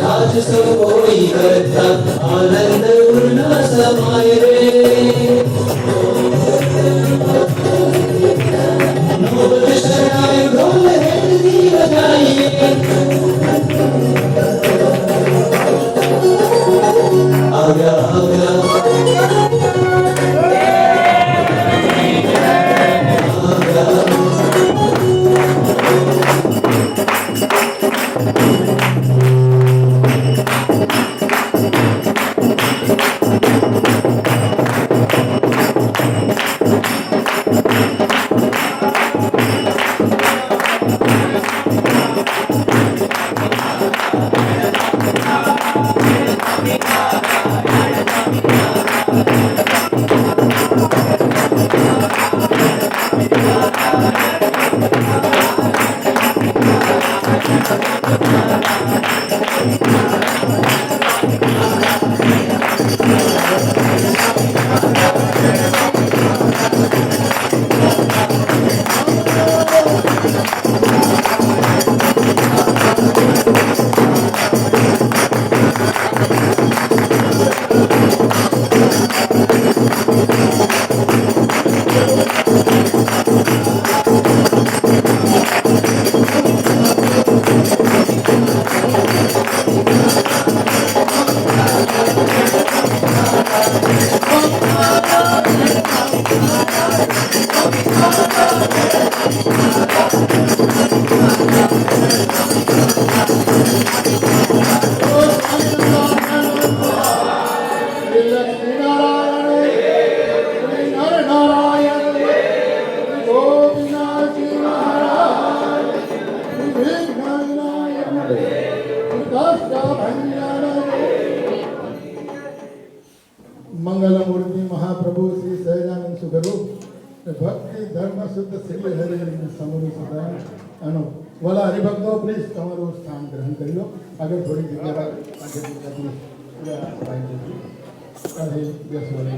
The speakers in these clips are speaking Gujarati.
आज सब कोई करता आनंद उड़ना समाये रे नोबल शरणाई ढोल हेलदी बजाइए आ गया मंगलमूर्ति महाप्रभु श्री सहजानंद सुखरूप भक्ति धर्म शुद्ध श्री हरि समरू सदा अनु वाला हरिभक्तो प्लीज તમારું સ્થાન ગ્રહણ કરી લો આગળ થોડી જગ્યા આગળ જગ્યા પૂરા પાઈ દીધી અરે બેસ વાળી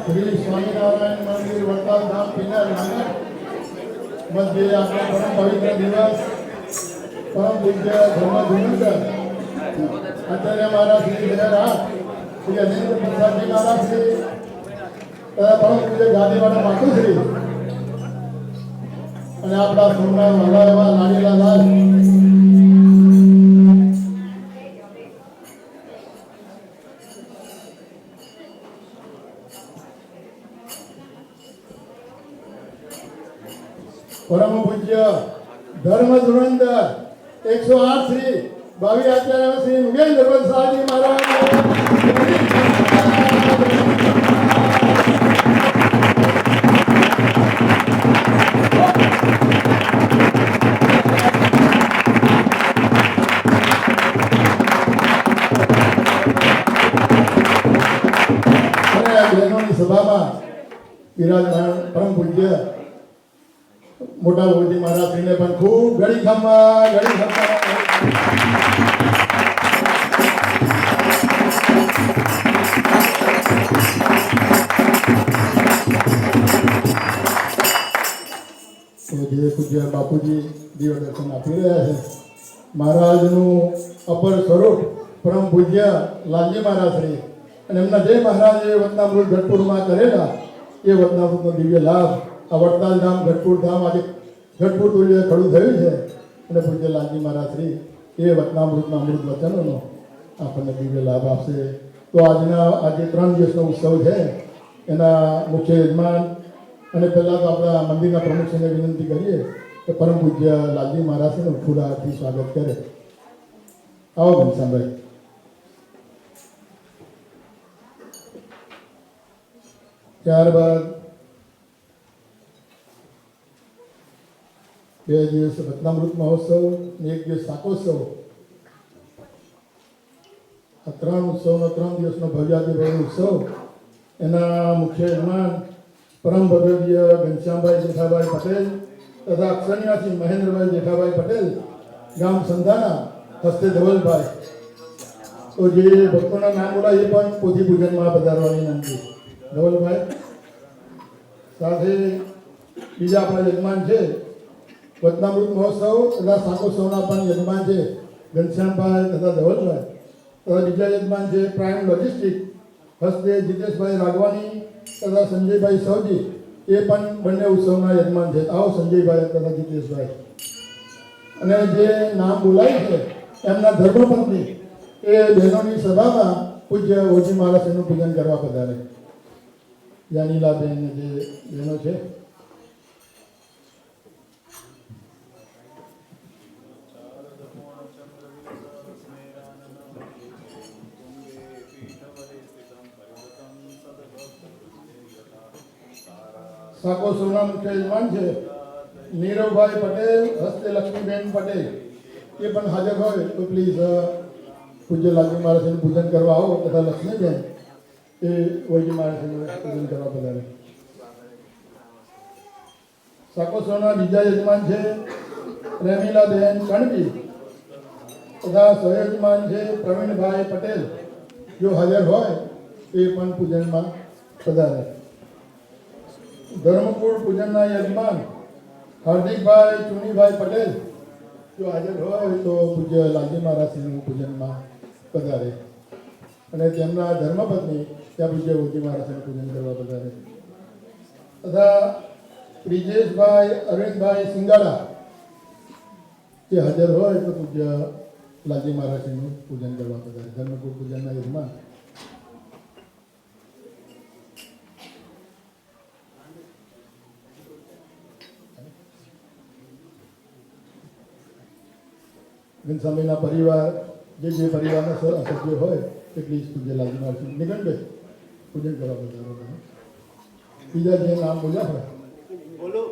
श्री स्वामीनारायण मंदिर वड़ताल धाम पिनर नगर मध्य आपका परम पवित्र दिवस परम पूज्य धर्म धुरंधर आचार्य महाराज श्री विजयराज श्री अनिल प्रसाद जी महाराज श्री परम पूज्य गादीवाड़ा मातुश्री અને આપણા સોમનાથ વાલા એવા લાડીલા લાલ परम पूज्य धर्म धुरंधर 108 श्री भावी आचार्य श्री मुगेंद्र प्रसाद जी महाराज सभा में विराजमान परम पूज्य मोटा भोजी महाराज श्री ने पण खूब घड़ी खम्मा જે પૂજ્ય બાપુજી દેવ દર્શન આપી રહ્યા છે મહારાજનું અપર સ્વરૂપ પરમ પૂજ્ય લાલજી મહારાજ શ્રી અને એમના જે મહારાજે વતનામૃત ગઢપુરમાં કરેલા એ વતનામૃતનો દિવ્ય લાભ આ વડતાલ ધામ ગઢપુર ધામ આજે ઝટપુતુલ્ય ખડું થયું છે અને પૂજ્ય લાલજી મહારાજ શ્રી એ વચનામૃતના અમૃત વચનોનો આપણને દિવ્ય લાભ આપશે. તો આજે 3 દિવસનો ઉત્સવ છે એના મુખ્ય યજમાન અને પહેલાં તો આપણા મંદિરના પ્રમુખશ્રીને વિનંતી કરીએ કે પરમ પૂજ્ય લાલજી મહારાજનું ફૂલહારથી સ્વાગત કરે. આવો ઘનશ્યામભાઈ. ત્યારબાદ 2 દિવસ વચનામૃત મહોત્સવ અને 1 દિવસ શાકોત્સવ, આ 3 ઉત્સવનો 3 દિવસનો ભવ્યાતિભવ્ય ઉત્સવ એના મુખ્ય યજમાન પરમ ભગવદીય ઘનશ્યામભાઈ જેઠાભાઈ પટેલ તથા અક્ષરનિવાસી મહેન્દ્રભાઈ જેઠાભાઈ પટેલ ગામ સંધાના હસ્તે ધવલભાઈ. તો જે ભક્તોના નામ બોલાય એ પણ પોથી પૂજનમાં પધારવાની વિનંતી. ધવલભાઈ સાથે બીજા આપણા યજમાન છે વચનામૃત મહોત્સવ તથા શાકોત્સવના પણ યજમાન છે ઘનશ્યામભાઈ તથા ધવલભાઈ. તથા બીજા યજમાન છે પ્રાઇમ લોજિસ્ટિક હસ્તે જીતેશભાઈ રાગવાની તથા સંજયભાઈ સૌજી, એ પણ બંને ઉત્સવના યજમાન છે. આવો સંજયભાઈ તથા જીતેશભાઈ. અને જે નામ બોલાય છે એમના ધર્મપત્ની એ બહેનોની સભામાં પૂજ્ય ઓજી મહારાજનું પૂજન કરવા પધારે. જાનીલાબેન જે બહેનો છે. શાકોત્સવના મુખ્ય યજમાન છે નીરવભાઈ પટેલ હસ્તે લક્ષ્મીબેન પટેલ, એ પણ હાજર હોય તો પ્લીઝ પૂજ્ય લાલજી મહારાજનું પૂજન કરવા આવો. તથા લક્ષ્મીબેન એ ઓજી મહારાજનું પૂજન કરવા પધારે. શાકોત્સવના બીજા યજમાન છે પ્રેમીલાબેન કણબી તથા સહયજમાન છે પ્રવીણભાઈ પટેલ, જો હાજર હોય એ પણ પૂજનમાં પધારે. ધર્મકુળ પૂજનના યજમાન હાર્દિકભાઈ ચુનીભાઈ પટેલ, જો હાજર હોય તો પૂજ્ય લાલજી મહારાજનું પૂજનમાં પધારે. અને તેમના ધર્મપત્ની ત્યાં પૂજ્ય ઓજી મહારાજનું પૂજન કરવા પધારે. તથા બ્રિજેશભાઈ અરવિંદભાઈ સિંગાડા, જે હાજર હોય તો પૂજ્ય લાલજી મહારાજનું પૂજન કરવા પધારે. ધર્મકુળ પૂજનના યજમાન. ઘનશ્યામભાઈના પરિવાર જે પરિવારના સભ્યો હોય તે પ્લીઝ પૂજ્ય લાલજી મહારાજ નિગમભાઈ પૂજન કરવા પધારો. બીજા જે નામ બોલ્યા હોય બોલો.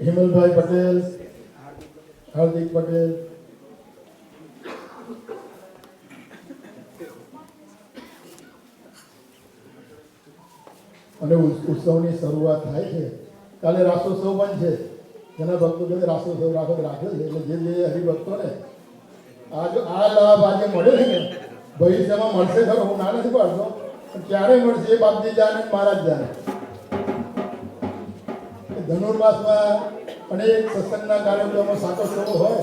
હિમલભાઈ પટેલ, હાર્દિક પટેલ, અને ઉત્સવની શરૂઆત થાય છે. કાલે રાસોત્સવ પણ છે. જેના ભક્તો જોડે રાસોત્સવ રાખ્યો છે. એટલે જે હરિભક્તોને આ લાભ આજે મળે છે ને ભવિષ્યમાં મળશે ખરો. હું ના નથી પાડતો, પણ ક્યારે મળશે એ બાપજી જાણે મહારાજ જાણે. ધનુર્માસમાં અનેક સત્સંગના કાર્યક્રમો શાકોત્સવો હોય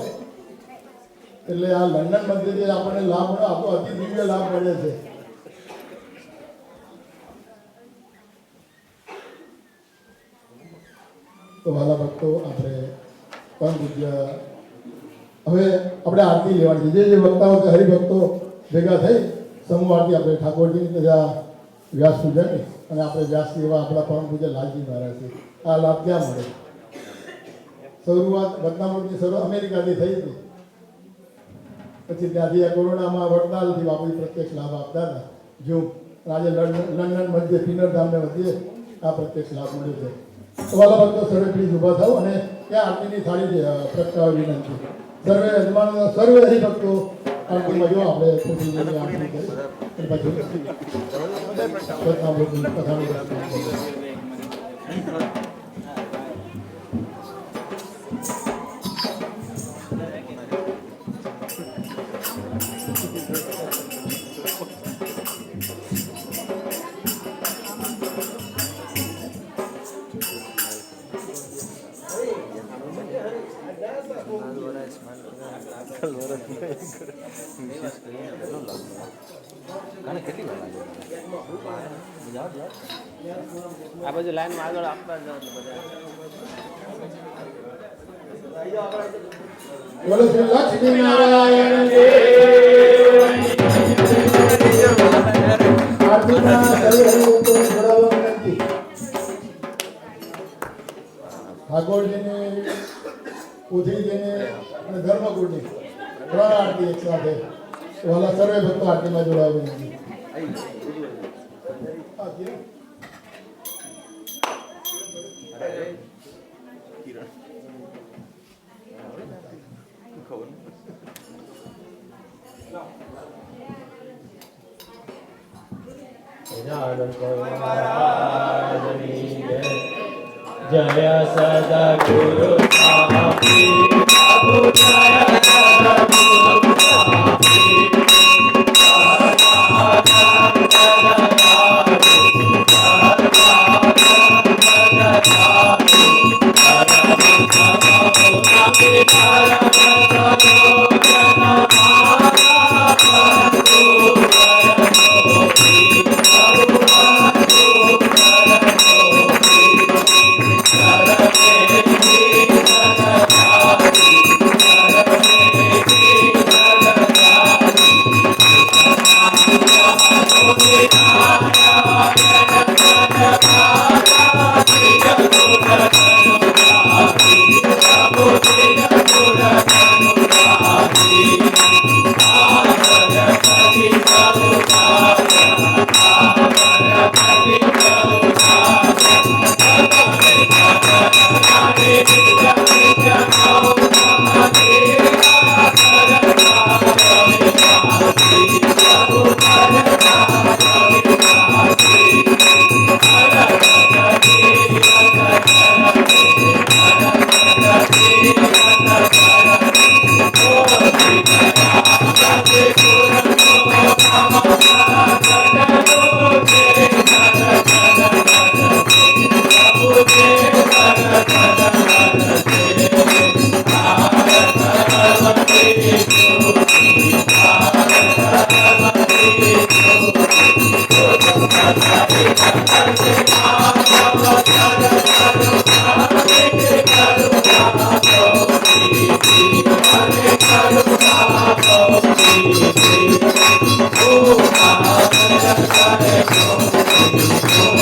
એટલે આ લંડન મંદિરે આપણને લાભ મળે. આપણો અતિ દિવ્ય લાભ મળે છે. તો વાલા ભક્તો, આપણે પરમ પૂજ્ય હવે આપણે આરતી લેવાની છે. જે વક્તાઓ છે હરિભક્તો ભેગા થઈ સમૂહ આરતી આપણે ઠાકોરજીની તથા વ્યાસ પૂજનની, અને આપણે વ્યાસથી એવા આપણા પરમ પૂજ્ય લાલજી મહારાજ છે. આ લાભ ક્યાં મળે? શરૂઆત વચનામૃતની શરૂઆત અમેરિકાથી થઈ હતી. પછી ત્યાંથી આ કોરોનામાં વડતાલથી આપણી પ્રત્યક્ષ લાભ આપતા હતા. જો આજે લંડન મધ્ય પિનરધામને મધ્યે આ પ્રત્યક્ષ લાભ મળ્યો છે. તો વાલા ભક્તો સર્વે પ્લીઝ ઊભા થાવ અને ત્યાં આરતીની થાળી પ્રગટાવવા વિનંતી. સર્વે યજમાનો, સર્વે હરિભક્તો આરતીમાં જો આપણે પોતીની આરતી કરી અને પછી વચનામૃતની કથાનું આ બાજુ લાઈનમાં આગળ આપવા જાવ તો બધા બોલો શ્રી લક્ષ્મી નારાયણ દેવ આરતીમાં સર્વે ઉપર જોડાવા વિનંતી. ઠાકોરજીને ઉધીજીને અને ધર્મગુરુની ત્રણ આરતી એક સાથે વાલા સર્વે ભક્તો આરતીમાં જોડાવા વિનંતી. जय सदा गुरु साथी प्रभु जय सदा गुरु साथी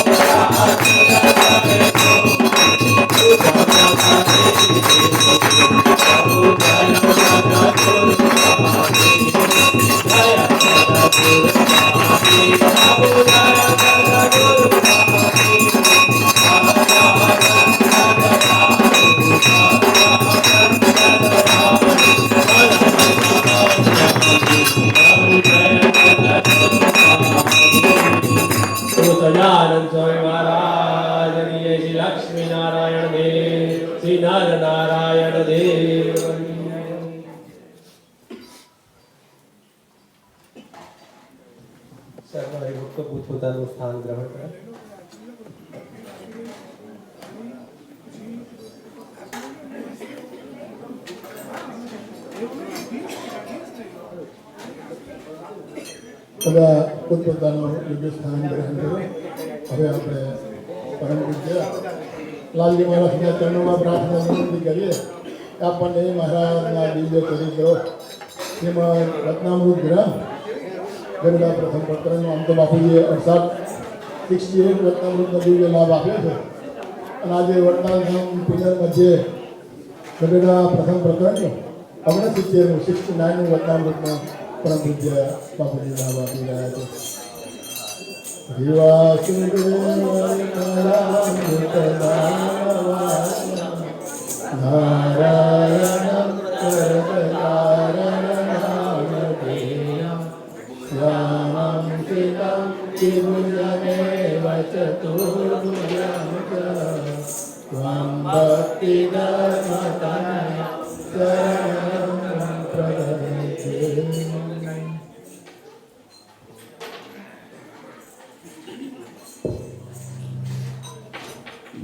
सजानंद स्वामी महाराज श्री लक्ष्मी नारायण देव श्री नर नारायण देव सर्वै भक्त पोतपोताનું સ્થાન ગ્રહણ કરે. બધા પોતપોતાનું યોગ્ય સ્થાન ગ્રહણ કર્યું. હવે આપણે પરમ પૂજ્ય લાલજી મહારાજના ચરણોમાં પ્રાર્થના વિનંતી કરીએ કે આપણને મહારાજના દિવ્ય ચરિત્રો શ્રીમદ રત્નામૃત ગ્રંથ ગરુડા પ્રથમ પ્રકરણનો આમ તો બાપુજીએ 68 રત્નામૃતનો દિવ્ય લાભ આપ્યો છે અને આજે વડતાલધામ પિનર મધ્યે ગરુડા પ્રથમ પ્રકરણનો 69નું રત્નામૃતનો परम पूज्य बापूजी लाभ आपी रहा है.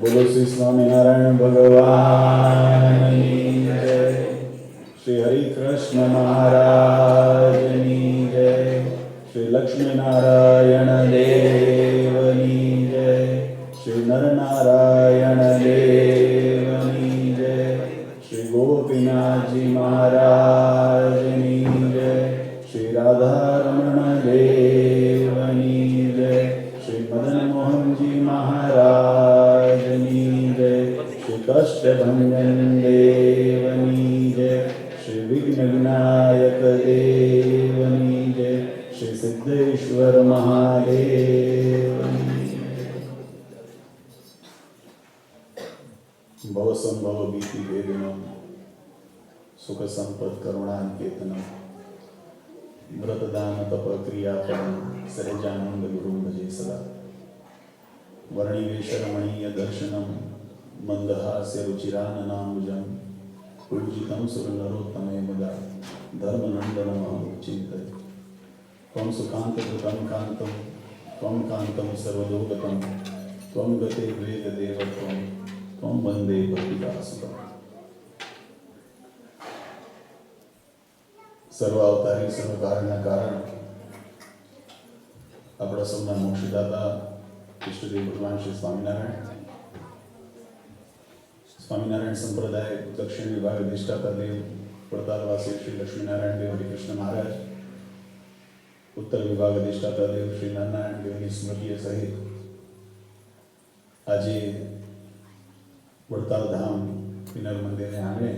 बोलो श्री स्वामीनारायण भगवान की जय. શ્રી હરિ કૃષ્ણ મહારાજની જય, શ્રી લક્ષ્મીનારાયણ દેવની જય, શ્રી નરનારાયણ દેવની જય, શ્રી ગોપીનાથજી મહારાજની જય, શ્રી રાધારમણ દેવની જય, શ્રી મદન મોહનજી મહારાજની જય, શ્રી કષ્ટભંજન દેવની જય, શ્રી વિઘ્ન વિનાયક દેવની જય, શ્રી સિદ્ધેશ્વર મહાદેવની જય. ભવસંભવ ભીતિ ભેદનમ સુખ સંપદ કરુણાંકેતનમ વ્રતદાન તપ ક્રિયાપરમ સહજાનંદ ગુરુ ભજે સદા. વર્ણિવેશ રમણીય દર્શનમ મંદહાસ્ય રુચિરાનનાંબુજમ પૂજિતમ સુરનરોત્તમે મુદા ધર્મનંદનમઃ ઉચ્ચિંતય. ત્વં સુકાંતકૃतं કાંतं ત્વં કાંतं સર્વલોકગतं ત્વં ગતે વેદદેવત્વં ત્વં વંદે ભક્તિદાસુતમ. સર્વ અવતારી સર્વ કારણના કારણ આપણા સૌના મોક્ષદાતા ઈષ્ટદેવ ભગવાન શ્રી સ્વામિનારાયણ. સ્વામિનારાયણ સંપ્રદાય દક્ષિણ વિભાગ અધિષ્ઠાતા દેવ વડતાલવાસી શ્રી લક્ષ્મીનારાયણ દેવ હરિકૃષ્ણ મહારાજ, ઉત્તર વિભાગ અધિષ્ઠાતા દેવ શ્રી નારાયણ દેવની સ્મૃતિએ સહિત આજે વડતાલ ધામ વિનર મંદિરને આંગણે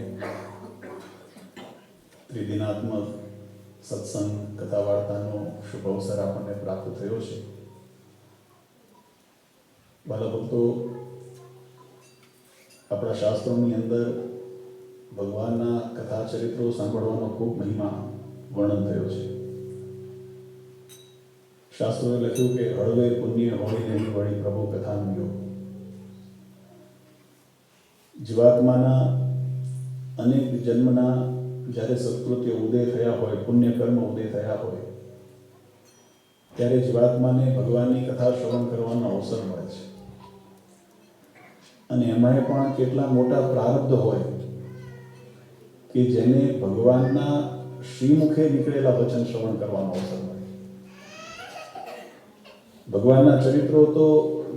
ત્રિદિનાત્મક સત્સંગ કથા વાર્તાનો શુભ અવસર આપણને પ્રાપ્ત થયો છે. વાલા ભક્તો, આપણા શાસ્ત્રોની અંદર ભગવાનના કથા ચરિત્રો સાંભળવાનો ખૂબ મહિમા વર્ણન થયો છે. શાસ્ત્રોએ લખ્યું કે હળવે પુણ્ય હોળી નહીં વળી પ્રભુ કથાનો. જીવાત્માના અનેક જન્મના જ્યારે સત્કૃત્ય ઉદય થયા હોય, પુણ્ય કર્મ ઉદય થયા હોય, ત્યારે જીવાત્માને ભગવાનની કથા શ્રવણ કરવાનો અવસર મળે છે. અને એમાં પણ કેટલા મોટા પ્રારબ્ધ હોય કે જેને ભગવાનના શ્રીમુખે નીકળેલા વચન શ્રવણ કરવાનો અવસર મળે. ભગવાનના ચરિત્રો તો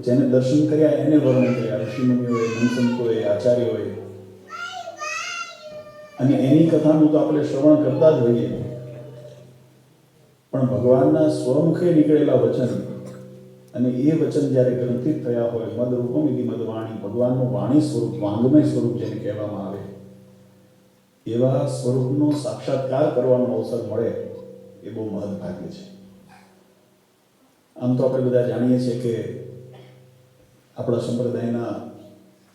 જેને દર્શન કર્યા એને વર્ણન કર્યા, ઋષિમુનિઓએ, મનસંતોએ, આચાર્યોએ, અને એની કથાનું તો આપણે શ્રવણ કરતા જ હોઈએ. પણ ભગવાનના સ્વમુખે નીકળેલા વચન અને એ વચન જ્યારે ગ્રંથિત થયા હોય, મદ રૂપમ ઇતિ મદવાણી, ભગવાનનું વાણી સ્વરૂપ, વાંગમય સ્વરૂપ જેને કહેવામાં આવે, એવા સ્વરૂપનો સાક્ષાત્કાર કરવાનો અવસર મળે એ બહુ મહદભાગ્ય છે. આમ તો આપણે બધા જાણીએ છીએ કે આપણા સંપ્રદાયના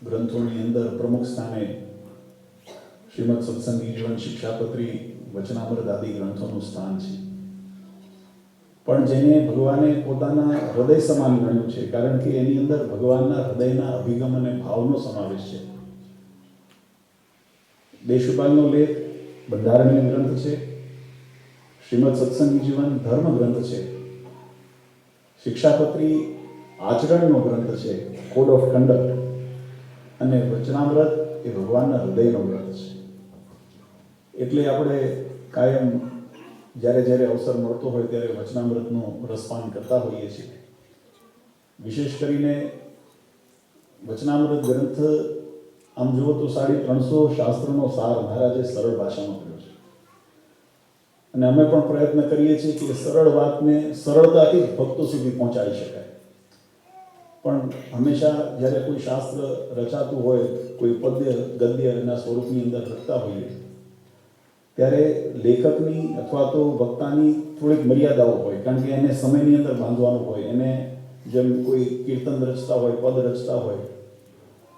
ગ્રંથોની અંદર પ્રમુખ સ્થાને શ્રીમદ સત્સંગી જીવન, શિક્ષાપત્રી, વચનામૃત આદિ ગ્રંથોનું સ્થાન છે. પણ જેને ભગવાને પોતાના હૃદય સમાન ગણ્યું છે, કારણ કે એની અંદર ભગવાનના હૃદયના અભિગમ અને ભાવનો સમાવેશ છે. દેશપાલનો લેખ બંધારણીય ગ્રંથ છે, શ્રીમદ સત્સંગી જીવન ધર્મ ગ્રંથ છે, શિક્ષાપત્રી આચરણનો ગ્રંથ છે, કોડ ઓફ કન્ડક્ટ, અને વચનામૃત એ ભગવાનના હૃદયનો ગ્રંથ છે. એટલે આપણે કાયમ જ્યારે જ્યારે અવસર મળતો હોય ત્યારે વચનામૃતનું રસપાન કરતા હોઈએ છીએ. વિશેષ કરીને વચનામૃત ગ્રંથ આમ જુઓ તો 350 શાસ્ત્રનો સાર મહારાજે સરળ ભાષામાં કર્યો છે. અને અમે પણ પ્રયત્ન કરીએ છીએ કે સરળ વાતને સરળતાથી ભક્તો સુધી પહોંચાડી શકાય. પણ હંમેશા જ્યારે કોઈ શાસ્ત્ર રચાતું હોય, કોઈ પદ્ય ગદ્યના સ્વરૂપની અંદર લખતા હોઈએ, ત્યારે લેખકની અથવા તો વક્તાની થોડીક મર્યાદાઓ હોય, કારણ કે એને સમયની અંદર બાંધવાનું હોય. એને જેમ કોઈ કીર્તન રચતા હોય, પદ રચતા હોય,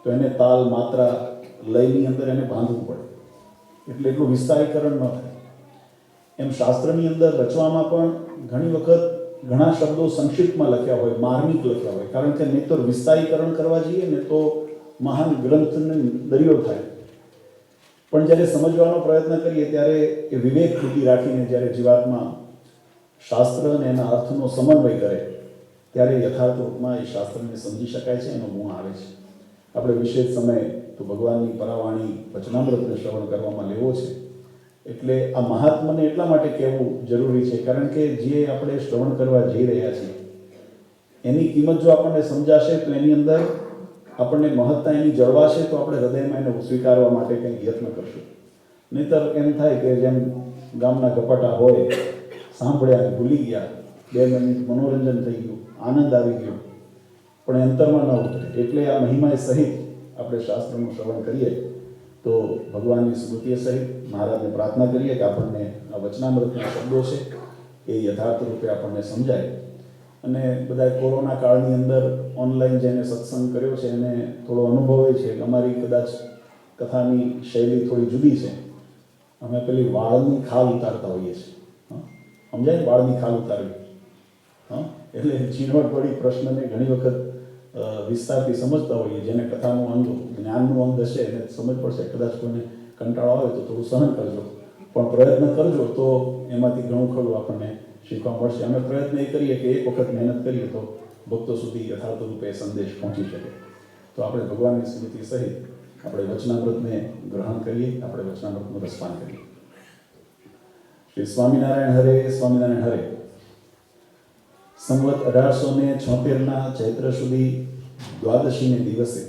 તો એને તાલ, માત્રા, લયની અંદર એને બાંધવું પડે, એટલે એટલું વિસ્તારીકરણ ન થાય. એમ શાસ્ત્રની અંદર રચવામાં પણ ઘણી વખત ઘણા શબ્દો સંક્ષિપ્તમાં લખ્યા હોય, માર્મિક લખ્યા હોય, કારણ કે નહીં તો વિસ્તારીકરણ કરવા જઈએ ને તો મહાન ગ્રંથને દરિયો થાય. પણ જ્યારે સમજવાનો પ્રયત્ન કરીએ ત્યારે એ વિવેક બુદ્ધિ રાખીને જ્યારે જીવાત્મા શાસ્ત્ર અને એના અર્થનો સમન્વય કરે, ત્યારે યથાર્થ રૂપમાં એ શાસ્ત્રને સમજી શકાય છે, એનો ગુણ આવે છે. આપણે વિશેષ સમય તો ભગવાનની પરાવાણી વચનામૃતને શ્રવણ કરવામાં લેવો છે. એટલે આ મહાત્માને એટલા માટે કહેવું જરૂરી છે કારણ કે જે આપણે શ્રવણ કરવા જઈ રહ્યા છીએ એની કિંમત જો આપણને સમજાશે તો એની અંદર આપણને મહત્તા એની જળવાશે તો આપણે હૃદયમાં એને સ્વીકારવા માટે કંઈક યત્ન કરશું. નહીંતર એમ થાય કે જેમ ગામના ગપાટા હોય, સાંભળ્યા ભૂલી ગયા, 2 મિનિટ મનોરંજન થઈ ગયું, આનંદ આવી ગયો, પણ અંતરમાં ન ઉતરે. એટલે આ મહિમા સહિત આપણે શાસ્ત્રનું શ્રવણ કરીએ તો ભગવાનની સ્મૃતિએ સહિત મહારાજને પ્રાર્થના કરીએ કે આપણને આ વચનામૃતના શબ્દો છે એ યથાર્થ રૂપે આપણને સમજાય. અને બધા કોરોના કાળની અંદર ઓનલાઈન જેને સત્સંગ કર્યો છે એને થોડો અનુભવ એ છે કે અમારી કદાચ કથાની શૈલી થોડી જુદી છે. અમે પેલી વાળની ખાલ ઉતારતા હોઈએ છીએ. સમજાય ને, વાળની ખાલ ઉતારવી. એટલે ઝીણવટ પડી પ્રશ્નને ઘણી વખત વિસ્તારથી સમજતા હોઈએ. જેને કથાનું અંગ, જ્ઞાનનું અંગ હશે એને સમજ પડશે. કદાચ કોઈને કંટાળો આવે તો થોડું સહન કરજો, પણ પ્રયત્ન કરજો તો એમાંથી ઘણું ખરું આપણને શીખવા મળશે. અમે પ્રયત્ન એ કરીએ કે એક વખત મહેનત કરીએ તો ભક્તો સુધી યથાર્થ રૂપે સંદેશ પહોંચી શકે. તો આપણે ભગવાનની સ્મૃતિ સહિત આપણે વચનામૃતને ગ્રહણ કરીએ, આપણે વચનામૃતનું રસપાન કરીએ. શ્રી સ્વામિનારાયણ હરે, સ્વામિનારાયણ હરે. સંવત 1876ના ચૈત્ર સુધી દ્વાદશીને દિવસે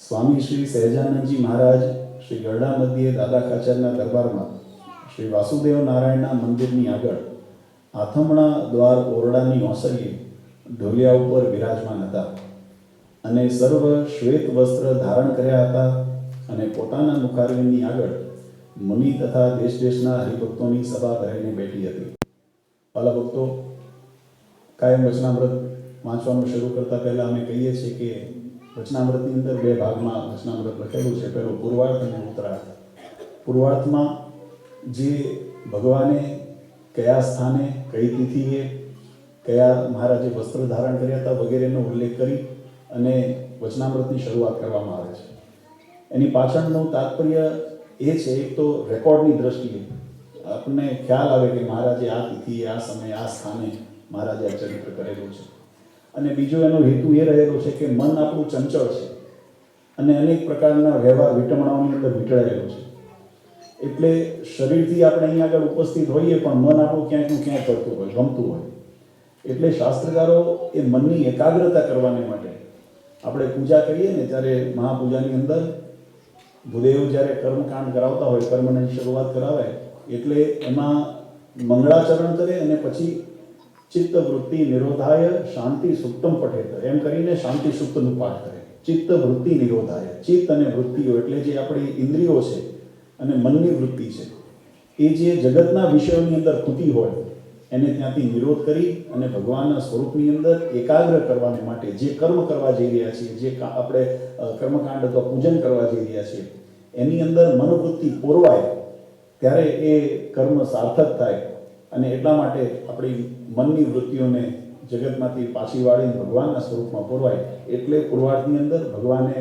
સ્વામી શ્રી સહેજાનંદજી મહારાજ શ્રી ગરડા મધ્યે દાદા ખાચરના દરબારમાં શ્રી વાસુદેવ નારાયણના મંદિરની આગળ આથમણા દ્વાર ઓરડાની ઓસરીએ ઢોલિયા ઉપર બિરાજમાન હતા અને સર્વ શ્વેત વસ્ત્ર ધારણ કર્યા હતા અને પોતાના મુખારવિંદની આગળ મુનિ તથા દેશ દેશના હરિભક્તોની સભા ભરાઈને બેઠી હતી. વાલા ભક્તો, કાયમ વચનામૃત વાંચવાનું શરૂ કરતા પહેલાં અમે કહીએ છીએ કે વચનામૃતની અંદર 2 ભાગમાં વચનામૃત લખેલું છે. પહેલું પૂર્વાર્થ અને ઉત્તરાર્થ. પૂર્વાર્થમાં જે ભગવાને કયા સ્થાને, કઈ તિથિએ, કયા મહારાજે વસ્ત્ર ધારણ કર્યા હતા વગેરેનો ઉલ્લેખ કરી અને વચનામૃતની શરૂઆત કરવામાં આવે છે. એની પાછળનું તાત્પર્ય એ છે, એક તો રેકોર્ડની દ્રષ્ટિએ આપણને ખ્યાલ આવે કે મહારાજે આ તિથિએ, આ સમયે, આ સ્થાને મહારાજે આ ચરિત્ર કરેલું છે. અને બીજો એનો હેતુ એ રહેલો છે કે મન આપણું ચંચળ છે અને અનેક પ્રકારના વ્યવહાર વિટમણાઓની અંદર વીંટળાયેલું છે. એટલે શરીરથી આપણે અહીં આગળ ઉપસ્થિત હોઈએ પણ મન આપણું ક્યાંકનું ક્યાંક કરતું હોય, ગમતું હોય. એટલે શાસ્ત્રકારો એ મનની એકાગ્રતા કરવાને માટે આપણે પૂજા કરીએ ને ત્યારે મહાપૂજાની અંદર ભૂદેવ જ્યારે કર્મકાંડ કરાવતા હોય, કર્મની શરૂઆત કરાવે એટલે એમાં મંગળાચરણ કરે અને પછી ચિત્ત વૃત્તિ નિરોધાય શાંતિ સુક્તમ પઠેત એમ કરીને શાંતિ સુક્તનું પાઠ કરે. ચિત્ત વૃત્તિ નિરોધાય, ચિત્ત અને વૃત્તિઓ એટલે જે આપણી ઇન્દ્રિયો છે અને મનની વૃત્તિ છે એ જે જગતના વિષયોની અંદર ખૂટી હોય એને ત્યાંથી નિરોધ કરી અને ભગવાનના સ્વરૂપની અંદર એકાગ્ર કરવાને માટે જે કર્મ કરવા જઈ રહ્યા છીએ, જે આપણે કર્મકાંડ અથવા પૂજન કરવા જઈ રહ્યા છીએ એની અંદર મનોવૃત્તિ પોરવાય ત્યારે એ કર્મ સાર્થક થાય. અને એટલા માટે આપણી મનની વૃત્તિઓને જગતમાંથી પાછી વાળીને ભગવાનના સ્વરૂપમાં પોરવાય. એટલે પૂર્વાર્થની અંદર ભગવાને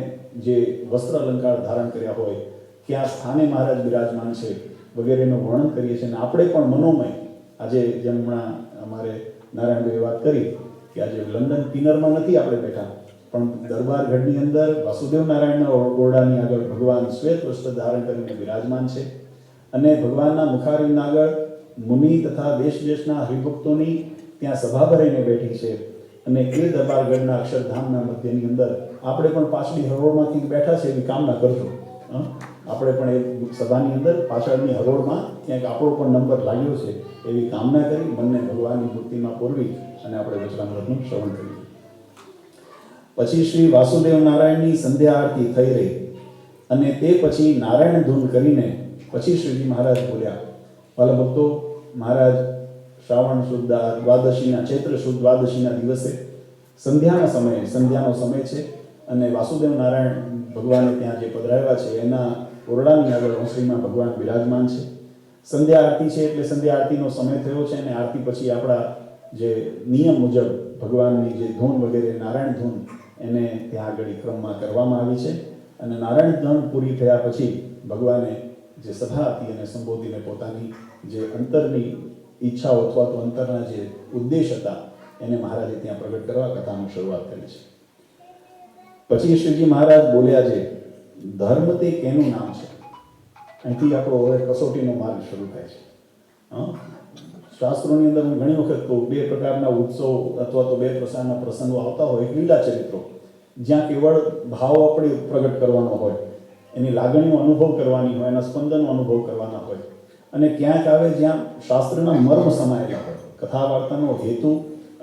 જે વસ્ત્ર અલંકાર ધારણ કર્યા હોય, ક્યાં સ્થાને મહારાજ બિરાજમાન છે વગેરેનું વર્ણન કરીએ છીએ. અને આપણે પણ મનોમય આજે જેમ હમણાં અમારે નારાયણભાઈએ વાત કરી કે આજે લંડન કિનરમાં નથી આપણે બેઠા, પણ દરબારગઢની અંદર વાસુદેવ નારાયણના ઓરડાની આગળ ભગવાન શ્વેત વસ્ત્ર ધારણ કરીને બિરાજમાન છે અને ભગવાનના મુખારવિંદ આગળ મુનિ તથા દેશ દેશના હરિભક્તોની ત્યાં સભા ભરાઈને બેઠી છે. અને એ દરબારગઢના અક્ષરધામના મધ્યની અંદર આપણે પણ પાછળની હરોળમાંથી બેઠા છે એવી કામના કરજો. આપણે પણ એ સભાની અંદર પાછળની હરોળમાં ક્યાંક આપણો પણ નંબર લાગ્યો છે એવી કામના કરી મનને ભગવાનની મૂર્તિમાં પોરવી અને આપણે વચનામૃતનું શ્રવણ કરીએ. પછી શ્રી વાસુદેવ નારાયણની સંધ્યા આરતી થઈ રહી અને તે પછી નારાયણ ધૂન કરીને પછી શ્રીજી મહારાજ બોલ્યા. વાલા ભક્તો, મહારાજ શ્રાવણ શુદ્ધ દ્વાદશીના, ચૈત્ર શુદ્ધ દ્વાદશીના દિવસે સંધ્યાનો સમય છે અને વાસુદેવ નારાયણ ભગવાને ત્યાં જે પધરાવ્યા છે એના ઓરડાની આગળ ઓસરીમાં ભગવાન બિરાજમાન છે. સંધ્યા આરતી છે એટલે સંધ્યા આરતીનો સમય થયો છે અને આરતી પછી આપણા જે નિયમ મુજબ ભગવાનની જે ધૂન વગેરે નારાયણ ધૂન એને ત્યાં આગળ ક્રમમાં કરવામાં આવી છે. અને નારાયણ ધૂન પૂરી થયા પછી ભગવાને જે સભા હતી એને સંબોધીને પોતાની જે અંતરની ઈચ્છાઓ અથવા તો અંતરના જે ઉદ્દેશ હતા એને મહારાજે ત્યાં પ્રગટ કરવા કથાની શરૂઆત કરી છે. પછી શ્રીજી મહારાજ બોલ્યા છે, ધર્મ તે કેનું નામ છે? અહીંથી આપણો હવે કસોટીનો માર્ગ શરૂ થાય છે. હં? શાસ્ત્રોની અંદર હું ઘણી વખત કહું, બે પ્રકારના ઉત્સવ અથવા તો બે પ્રકારના પ્રસંગો આવતા હોય. લીલા ચરિત્રો, જ્યાં કેવળ ભાવ આપણે પ્રગટ કરવાનો હોય, એની લાગણીઓ અનુભવ કરવાની હોય, એના સ્પંદનો અનુભવ કરવાના હોય. અને ક્યાંક આવે જ્યાં શાસ્ત્રના મર્મ સમાયેલા હોય, કથા વાર્તાનો હેતુ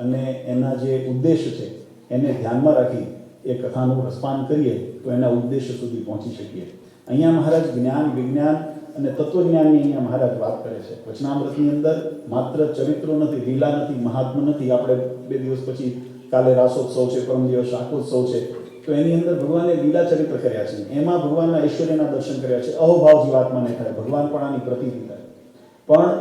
અને એના જે ઉદ્દેશ છે એને ધ્યાનમાં રાખી એ કથાનું રસપાન કરીએ તો એના ઉદ્દેશ સુધી પહોંચી શકીએ. અહીંયા મહારાજ જ્ઞાન, વિજ્ઞાન અને તત્વજ્ઞાનની અહીંયા મહારાજ વાત કરે છે. વચનામૃતની અંદર માત્ર ચરિત્રો નથી, લીલા નથી, મહાત્મા નથી. આપણે 2 દિવસ પછી કાલે રાસોત્સવ છે, પરમ દિવસ શાકોત્સવ છે, તો એની અંદર ભગવાને લીલા ચરિત્ર કર્યા છે. એમાં ભગવાનના ઐશ્વર્યના દર્શન કર્યા છે. અહોભાવ જીવાત્માને થાય, ભગવાનપણાની પ્રતીતિ થાય. પણ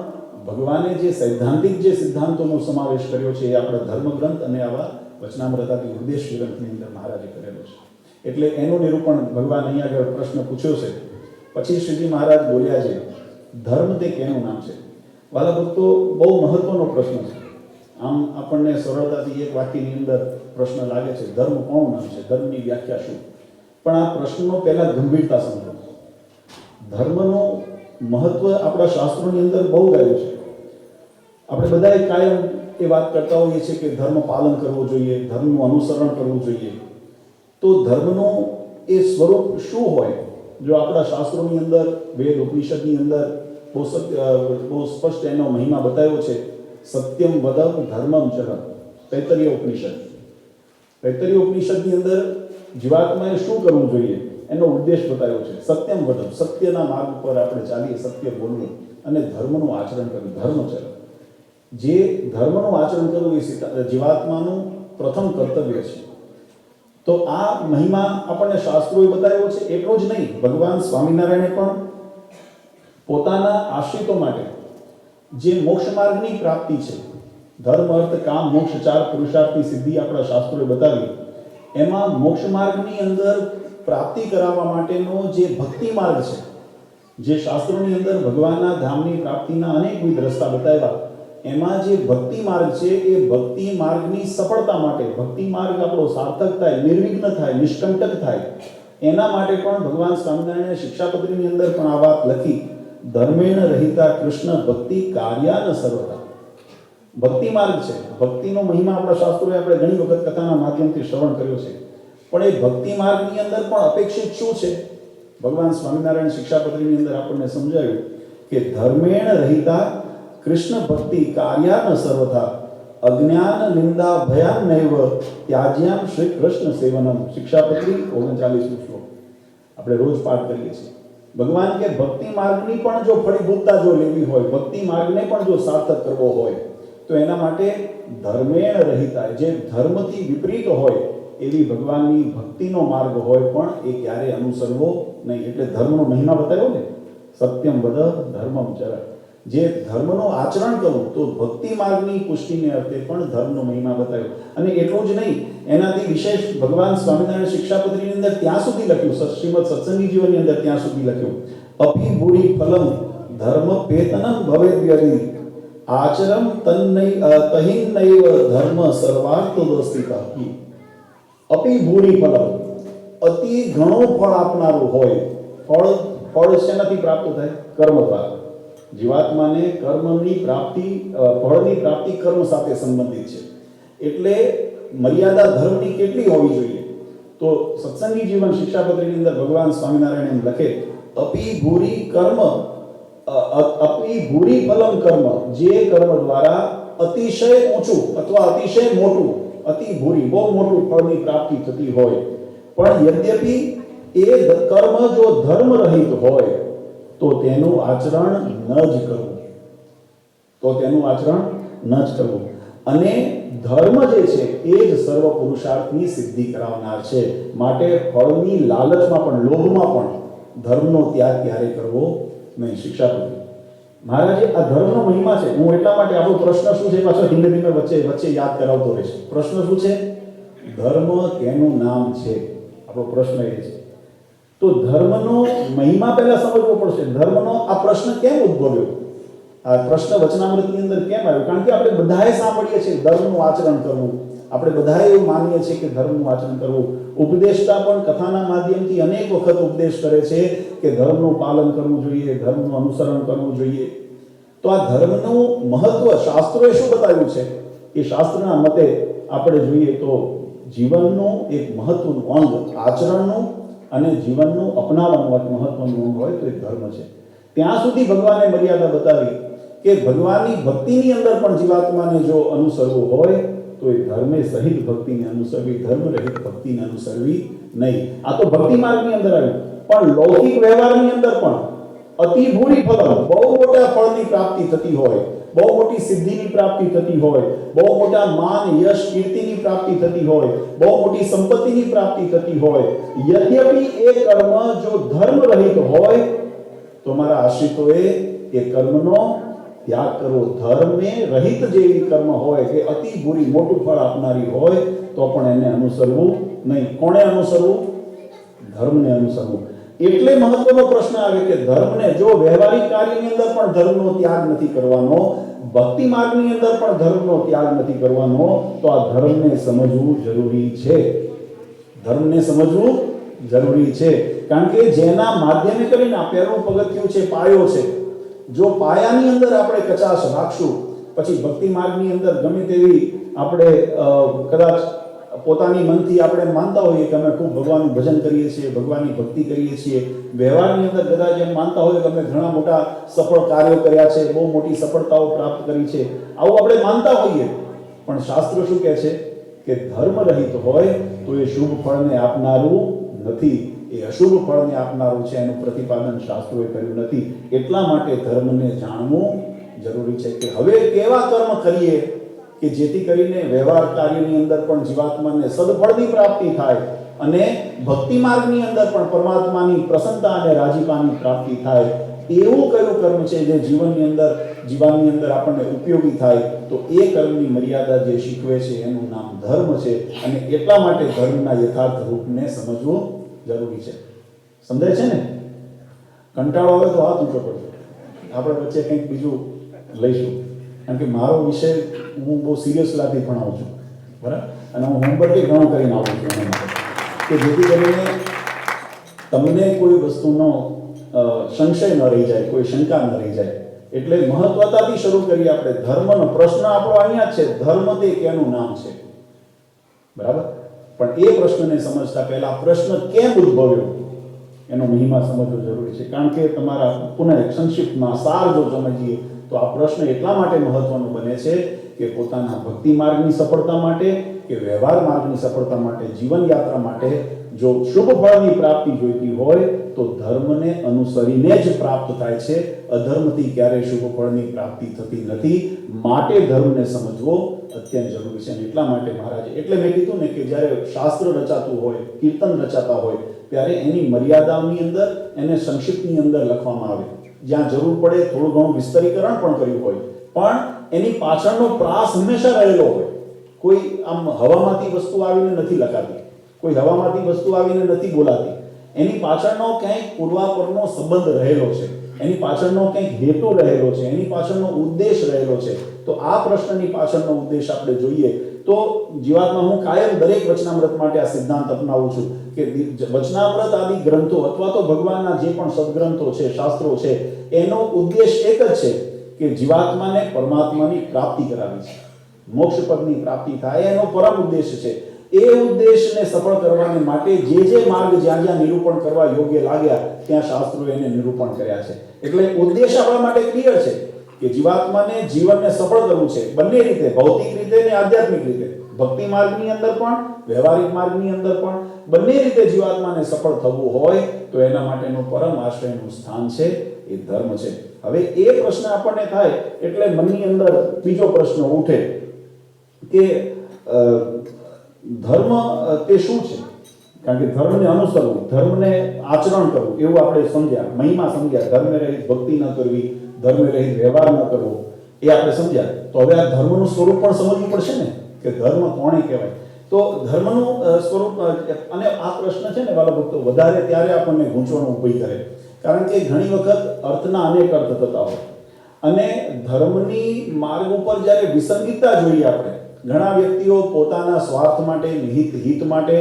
ભગવાને જે સૈદ્ધાંતિક જે સિદ્ધાંતોનો સમાવેશ કર્યો છે એ આપણા ધર્મગ્રંથ અને આવા વચનામૃતાદી ઉપદેશ ગ્રંથની અંદર મહારાજે કરેલો છે. એટલે એનું નિરૂપણ ભગવાન અહીંયા આગળ પ્રશ્ન પૂછ્યો છે. પછી શ્રીજી મહારાજ બોલ્યા છે, ધર્મ તે કેનું નામ છે? વાલા ભક્તો, બહુ મહત્વનો પ્રશ્ન છે. આમ આપણને સરળતાથી એક વાક્યની અંદર પ્રશ્ન લાગે છે, ધર્મ કોનું નામ છે, ધર્મની વ્યાખ્યા શું? પણ આ પ્રશ્નનો પહેલા ગંભીરતા સમજો. ધર્મનું મહત્વ આપણા શાસ્ત્રોની અંદર બહુ ગાયું છે. આપણે બધાએ કાયમ એ વાત કરતા હોઈએ છીએ કે ધર્મ પાલન કરવું જોઈએ, ધર્મનું અનુસરણ કરવું જોઈએ. તો ધર્મનું એ સ્વરૂપ શું હોય? જો આપણા શાસ્ત્રોની અંદર, વેદ ઉપનિષદની અંદર બહુ સ્પષ્ટ એનો મહિમા બતાવ્યો છે. સત્યમ વદમ ધર્મમ ચરમ, તૈત્તરીય ઉપનિષદ. તૈત્તરીય ઉપનિષદની અંદર જીવાત્માએ શું કરવું જોઈએ એનો ઉદ્દેશ બતાવ્યો છે. સત્યમ વદમ, સત્યના માર્ગ પર આપણે ચાલીએ, સત્ય બોલવું અને ધર્મનું આચરણ કરવું, ધર્મચરણ. જે ધર્મનું આચરણ કરવું એ જીવાત્માનું પ્રથમ કર્તવ્ય છે. તો આ મહિમા આપણને શાસ્ત્રોએ બતાવ્યો છે. એટલું જ નહીં, ભગવાન સ્વામિનારાયણે પણ પોતાના આશ્રિતો માટે જે મોક્ષ માર્ગની પ્રાપ્તિ છે, ધર્મ, અર્થ, કામ, મોક્ષ 4 પુરુષાર્થની સિદ્ધિ આપણા શાસ્ત્રોએ બતાવી. એમાં મોક્ષ માર્ગની અંદર પ્રાપ્તિ કરાવવા માટેનો જે ભક્તિ માર્ગ છે, જે શાસ્ત્રોની અંદર ભગવાનના ધામની પ્રાપ્તિના અનેકવિધ રસ્તા બતાવ્યા, એમાં જે ભક્તિ માર્ગ છે એ ભક્તિ માર્ગની સફળતા માટે, ભક્તિ માર્ગ આપણો સાર્થક થાય, નિર્વિઘ્ન થાય, નિષ્કંટક થાય, એના માટે પણ ભગવાન સ્વામિનારાયણે શિક્ષાપત્રીની અંદર પણ આ વાત લખી, ધર્મેણ રહિતા કૃષ્ણ ભક્તિ કાર્યાન સર્વતા. ભક્તિ માર્ગ છે. ભક્તિનો મહિમા આપણા શાસ્ત્રોએ આપણે ઘણી વખત કથાના માધ્યમથી શ્રવણ કર્યો છે. પણ એ ભક્તિ માર્ગની અંદર પણ અપેક્ષિત શું છે? ભગવાન સ્વામિનારાયણ શિક્ષાપત્રીની અંદર આપણને સમજાવ્યું કે ધર્મેણ રહિતા કૃષ્ણ ભક્તિ કાર્યાન સર્વથા અજ્ઞાન નિંદા ભયાન નૈવ ત્યાજ્યામ શ્રી કૃષ્ણ સેવનમ. શિક્ષાપત્રી 39 શ્લોક આપણે રોજ પાઠ કરીએ છીએ. ભગવાન કે ભક્તિ માર્ગની પણ જો ફળીભૂતતા જો લેવી હોય, ભક્તિ માર્ગને પણ જો સાર્થક કરવો હોય, તો એના માટે ધર્મેણ રહિતા, જે ધર્મથી વિપરીત હોય એવી ભગવાનની ભક્તિનો માર્ગ હોય પણ એ ક્યારે અનુસરવો નહીં. એટલે ધર્મનો મહિમા બતાવ્યો ને, સત્યમ વદ ધર્મમ ચર. જે ધર્મનું આચરણ કરવું, તો ભક્તિ માર્ગની પુષ્ટિને અર્થે પણ ધર્મનો મહિમા બતાવ્યો. અને એટલું જ નહીં, એનાથી વિશેષ ભગવાન સ્વામિનારાયણ શિક્ષાપત્રીની અંદર ત્યાં સુધી લખ્યું, શ્રીમદ સત્સંગી જીવનની અંદર ત્યાં સુધી લખ્યું, અપી ભૂરી ફલમ ધર્મ પેતનમ ભવેદ્યદિ આચરમ તહિન્નૈવ ધર્મ સર્વાર્થદોસ્તિકા. અપી ભૂરી ફલમ, અતિ ઘણું ફળ આપનારું હોય. ફળ શેનાથી પ્રાપ્ત થાય? કર્મ દ્વારા. જીવાત્માને કર્મની પ્રાપ્તિ, ફળની પ્રાપ્તિ કર્મ સાથે સંબંધિત છે. એટલે મર્યાદા ધર્મની કેટલી હોવી જોઈએ? તો સત્સંગી જીવન શિક્ષાપત્રીની અંદર ભગવાન સ્વામિનારાયણ એમ લખે, અપી ભૂરી કર્મ, અપી ભૂરી ફલમ કર્મ, જે કર્મ દ્વારા અતિશય ઊંચું અથવા અતિશય મોટું, અતિ ભૂરી, બહુ મોટું ફળની પ્રાપ્તિ થતી હોય, પણ યદ્યપિ એ કર્મ જો ધર્મ રહિત હોય તો તેનું આચરણ ન જ કરવું, તો તેનું આચરણ ન જ કરવું. અને ધર્મ જે છે એ જ સર્વ પુરુષાર્થની સિદ્ધિ કરાવનાર છે. માટે ફળની લાલચમાં પણ, લોભમાં પણ ધર્મનો ત્યાગ ક્યારે કરવો નહીં. શિક્ષાપત્રી મહારાજે આ ધર્મનો મહિમા છે. હું એટલા માટે, આપણો પ્રશ્ન શું છે પાછો ધીમે ધીમે વચ્ચે યાદ કરાવતો રહેશે. પ્રશ્ન શું છે? ધર્મ કેનું નામ છે? આપણો પ્રશ્ન એ છે. તો ધર્મનો મહિમા પહેલા સમજવો પડશે. ધર્મનો આ પ્રશ્ન કેમ ઉદ્ભવ્યો? આ પ્રશ્ન વચનામૃતની અંદર કેમ આવ્યો? કારણ કે આપણે બધાએ સાંભળીએ છીએ ધર્મનું આચરણ કરવું, આપણે બધા એવું માનીએ છીએ કે ધર્મનું આચરણ કરવું. ઉપદેશતા પણ કથાના માધ્યમથી અનેક વખત ઉપદેશ કરે છે કે ધર્મનું પાલન કરવું જોઈએ, ધર્મનું અનુસરણ કરવું જોઈએ. તો આ ધર્મનું મહત્વ શાસ્ત્રોએ શું બતાવ્યું છે એ શાસ્ત્રના મતે આપણે જોઈએ તો જીવનનું એક મહત્વનું અંગ આચરણનું અને જીવનનું અપનાવવાનું એક મહત્વનું અંગ હોય તો એ ધર્મ છે. ત્યાં સુધી ભગવાને મર્યાદા બતાવી કે ભગવાનની ભક્તિની અંદર પણ જીવાત્માને જો અનુસરવું હોય તો એ ધર્મે સહિત ભક્તિને અનુસરવી, ધર્મ રહિત ભક્તિને અનુસરવી નહીં. આ તો ભક્તિ માર્ગની અંદર આવ્યું. પણ લૌકિક વ્યવહારની અંદર પણ અતિ ભૂરી ફળ, બહુ મોટા ફળની પ્રાપ્તિ થતી હોય, બહુ મોટી સિદ્ધિની પ્રાપ્તિ થતી હોય, બહુ મોટા માન યશ કીર્તિની પ્રાપ્તિ થતી હોય, બહુ મોટી સંપત્તિની પ્રાપ્તિ થતી હોય, યદ્યપિ એ કર્મ જો ધર્મ રહિત હોય તો મારા આશ્રિતોએ એ કર્મનો ત્યાગ કરવો. ધર્મે રહિત જેવી કર્મ હોય કે અતિ ભૂરી મોટું ફળ આપનારી હોય તો પણ એને અનુસરવું નહીં. કોણે અનુસરવું? ધર્મને અનુસરવું. એટલે મહત્વનો પ્રશ્ન આવે કે ધર્મને જો વ્યવહારિક કાર્યની અંદર પણ ધર્મનો ત્યાગ નથી કરવાનો, ભક્તિ માર્ગની અંદર પણ ધર્મનો ત્યાગ નથી કરવાનો, તો આ ધર્મને સમજવું જરૂરી છે. ધર્મને સમજવું જરૂરી છે. કારણ કે જેના માધ્યમે કરીને આ પહેલું પગથિયું છે, પાયો છે. જો પાયાની અંદર આપણે કચાશ રાખશું પછી ભક્તિ માર્ગની અંદર ગમે તેવી આપણે કદાચ પોતાની મનથી આપણે માનતા હોઈએ કે અમે ખૂબ ભગવાનનું ભજન કરીએ છીએ, ભગવાનની ભક્તિ કરીએ છીએ, વ્યવહારની અંદર કદાચ એમ માનતા હોઈએ કે અમે ઘણા મોટા સફળ કાર્યો કર્યા છે, બહુ મોટી સફળતાઓ પ્રાપ્ત કરી છે, આવું આપણે માનતા હોઈએ, પણ શાસ્ત્ર શું કહે છે કે ધર્મ રહિત હોય તો એ શુભ ફળને આપનારું નથી, એ અશુભ ફળને આપનારું છે. એનું પ્રતિપાદન શાસ્ત્રોએ કર્યું નથી. એટલા માટે ધર્મને જાણવું જરૂરી છે કે હવે કેવા કર્મ કરીએ કે જેથી કરીને વ્યવહાર કાર્યની અંદર પણ જીવાત્માને સદફળની પ્રાપ્તિ થાય અને ભક્તિ માર્ગની અંદર પણ પરમાત્માની પ્રસન્નતા અને રાજીપાની પ્રાપ્તિ થાય. એવું કયું કર્મ છે જે જીવનની અંદર આપણને ઉપયોગી થાય, તો એ કર્મની મર્યાદા જે શીખવે છે એનું નામ ધર્મ છે. અને એટલા માટે ધર્મના યથાર્થ રૂપને સમજવું જરૂરી છે. સમજાય છે ને? કંટાળો આવે તો હાથ ઊંચો કરજો, આપણે વચ્ચે કંઈક બીજું લઈશું. કારણ કે મારો વિષય હું બહુ સિરિયસલાથી ભણાવું છું, બરાબર, અને હું હોમવર્ક ઘણું કરીને આવું છું એના માટે કે જેથી કરીને તમને કોઈ વસ્તુનો સંશય ન રહી જાય, કોઈ શંકા ન રહી જાય. એટલે મહત્વતાથી શરૂ કરીએ આપણે. ધર્મનો પ્રશ્ન આપણો અહીંયા જ છે, ધર્મ તે કેનું નામ છે, બરાબર. પણ એ પ્રશ્નને સમજતા પહેલા પ્રશ્ન કેમ ઉદ્ભવ્યો એનો મહિમા સમજવો જરૂરી છે. કારણ કે તમારા પુનઃ સંક્ષિપ્તમાં સાર જો સમજીએ તો આ પ્રશ્ન એટલા માટે મહત્વનો બને છે કે પોતાના ભક્તિ માર્ગની સફળતા માટે કે વ્યવહાર માર્ગની સફળતા માટે, જીવન યાત્રા માટે જો શુભ ફળની પ્રાપ્તિ જોઈતી હોય તો ધર્મને અનુસરીને જ પ્રાપ્ત થાય છે. અધર્મથી ક્યારેય શુભ ફળની પ્રાપ્તિ થતી નથી. માટે ધર્મને સમજવો અત્યંત જરૂરી છે. અને એટલા માટે મહારાજે, એટલે મેં કીધું ને કે જ્યારે શાસ્ત્ર રચાતું હોય, કીર્તન રચાતા હોય, ત્યારે એની મર્યાદાઓની અંદર એને સંક્ષિપ્તની અંદર લખવામાં આવે. જ્યાં જરૂર પડે થોડું ઘણું વિસ્તરીકરણ પણ કર્યું હોય, પણ એની પાછળનો પ્રાસ હંમેશા રહેલો હોય. કોઈ આમ હવામાંથી વસ્તુ આવીને નથી લખાતી, કોઈ હવામાંથી વસ્તુ આવીને નથી બોલાતી. એની પાછળનો ક્યાંક પૂર્વાપરનો સંબંધ રહેલો છે, એની પાછળનો કંઈક હેતુ રહેલો છે, એની પાછળનો ઉદ્દેશ રહેલો છે. તો આ પ્રશ્નની પાછળનો ઉદ્દેશ આપણે જોઈએ તો જીવાત્મા, હું કાયમ દરેક વચનામૃત માટે આ સિદ્ધાંત અપનાવું છું કે વચનામૃત આદિ ગ્રંથો અથવા તો ભગવાનના જે પણ સદગ્રંથો છે, શાસ્ત્રો છે, એનો ઉદ્દેશ એક જ છે કે જીવાત્માને પરમાત્માની પ્રાપ્તિ કરાવી છે, મોક્ષ પદની પ્રાપ્તિ થાય, એનો પરમ ઉદ્દેશ છે. એ ઉદ્દેશને સફળ કરવાને માટે જે માર્ગ જ્યાં જ્યાં નિરૂપણ કરવા યોગ્ય લાગ્યા ત્યાં શાસ્ત્રોએ એને નિરૂપણ કર્યા છે. એટલે ઉદ્દેશ આપણા માટે ક્લિયર છે કે જીવાત્માને જીવનને સફળ કરવું છે, બંને રીતે, ભૌતિક રીતે અને આધ્યાત્મિક રીતે. ભક્તિ માર્ગની અંદર પણ, વ્યવહારિક માર્ગની અંદર પણ, બંને રીતે જીવાત્માને સફળ થવું હોય તો એના માટેનું પરમ આશ્રયનું સ્થાન છે એ ધર્મ છે. હવે એ પ્રશ્ન આપણને થાય એટલે મનની અંદર બીજો પ્રશ્ન ઉઠે કે ધર્મ તે શું છે? કારણ કે ધર્મને અનુસરવું, ધર્મને આચરણ કરવું એવું આપણે સમજ્યા, મહિમા સમજ્યા. ધર્મે રહિત ભક્તિ ન કરવી, ધર્મે રહિત વ્યવહાર ન કરવો, એ આપણે સમજ્યા. તો હવે આ ધર્મનું સ્વરૂપ પણ સમજવું પડશે ને કે ધર્મ કોણે કહેવાય. તો ધર્મનું સ્વરૂપ, અને આ પ્રશ્ન છે ને વાલા ભક્તો વધારે ત્યારે આપણને ગૂંચવણ ઊભી કરે. કારણ કે ઘણી વખત અર્થના અનેક અર્થ થતા હોય અને ધર્મની માર્ગ ઉપર જ્યારે વિસંગીતતા જોઈએ આપણે, ઘણા વ્યક્તિઓ પોતાના સ્વાર્થ માટે, હિત માટે